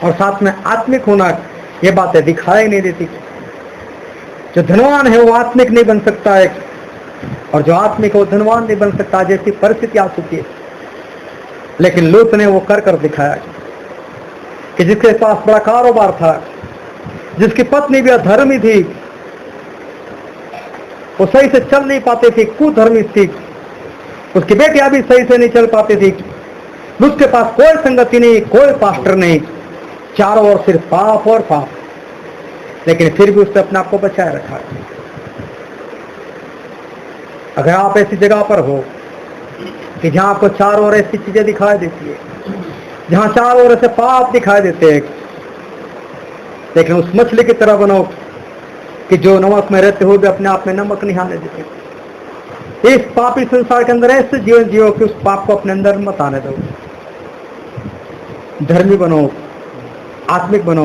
और साथ में आत्मिक होना ये बातें दिखाई नहीं देती। जो धनवान है वो आत्मिक नहीं बन सकता है, और जो आत्मिक है वो धनवान नहीं बन सकता, जैसी परिस्थिति आ चुकी है। लेकिन लूत ने वो कर दिखाया कि जिसके पास बड़ा कारोबार था, जिसकी पत्नी भी अधर्मी थी, वो सही से चल नहीं पाती थी, कुधर्मी थी, उसकी बेटियां भी सही से नहीं चल पाती थी, उसके पास कोई संगति नहीं, कोई पास्टर नहीं, चारों ओर सिर्फ पाप और पाप, लेकिन फिर भी उसने अपने आप को बचाए रखा। अगर आप ऐसी जगह पर हो कि जहां आपको चारों ओर ऐसी चीजें दिखाई देती है, जहां चारों ओर से पाप दिखाई देते हैं, लेकिन उस मछली की तरह बनो कि जो नमक में रहते हुए भी अपने आप में नमक नहीं आने देते। इस पापी संसार के अंदर ऐसे जीवन जियो कि उस पाप को अपने अंदर मत आने दो। धर्मी बनो, आत्मिक बनो,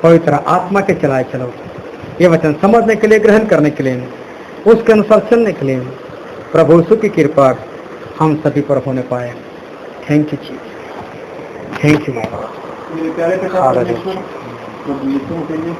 पवित्र आत्मा के चलाए चलो। ये वचन समझने के लिए, ग्रहण करने के लिए, उसके अनुसार चलने के लिए प्रभु यीशु की कृपा हम सभी पर होने पाए। Thank you ji, thank you. मेरे प्यारे पिता परमेश्वर, प्रभु यीशु के लिए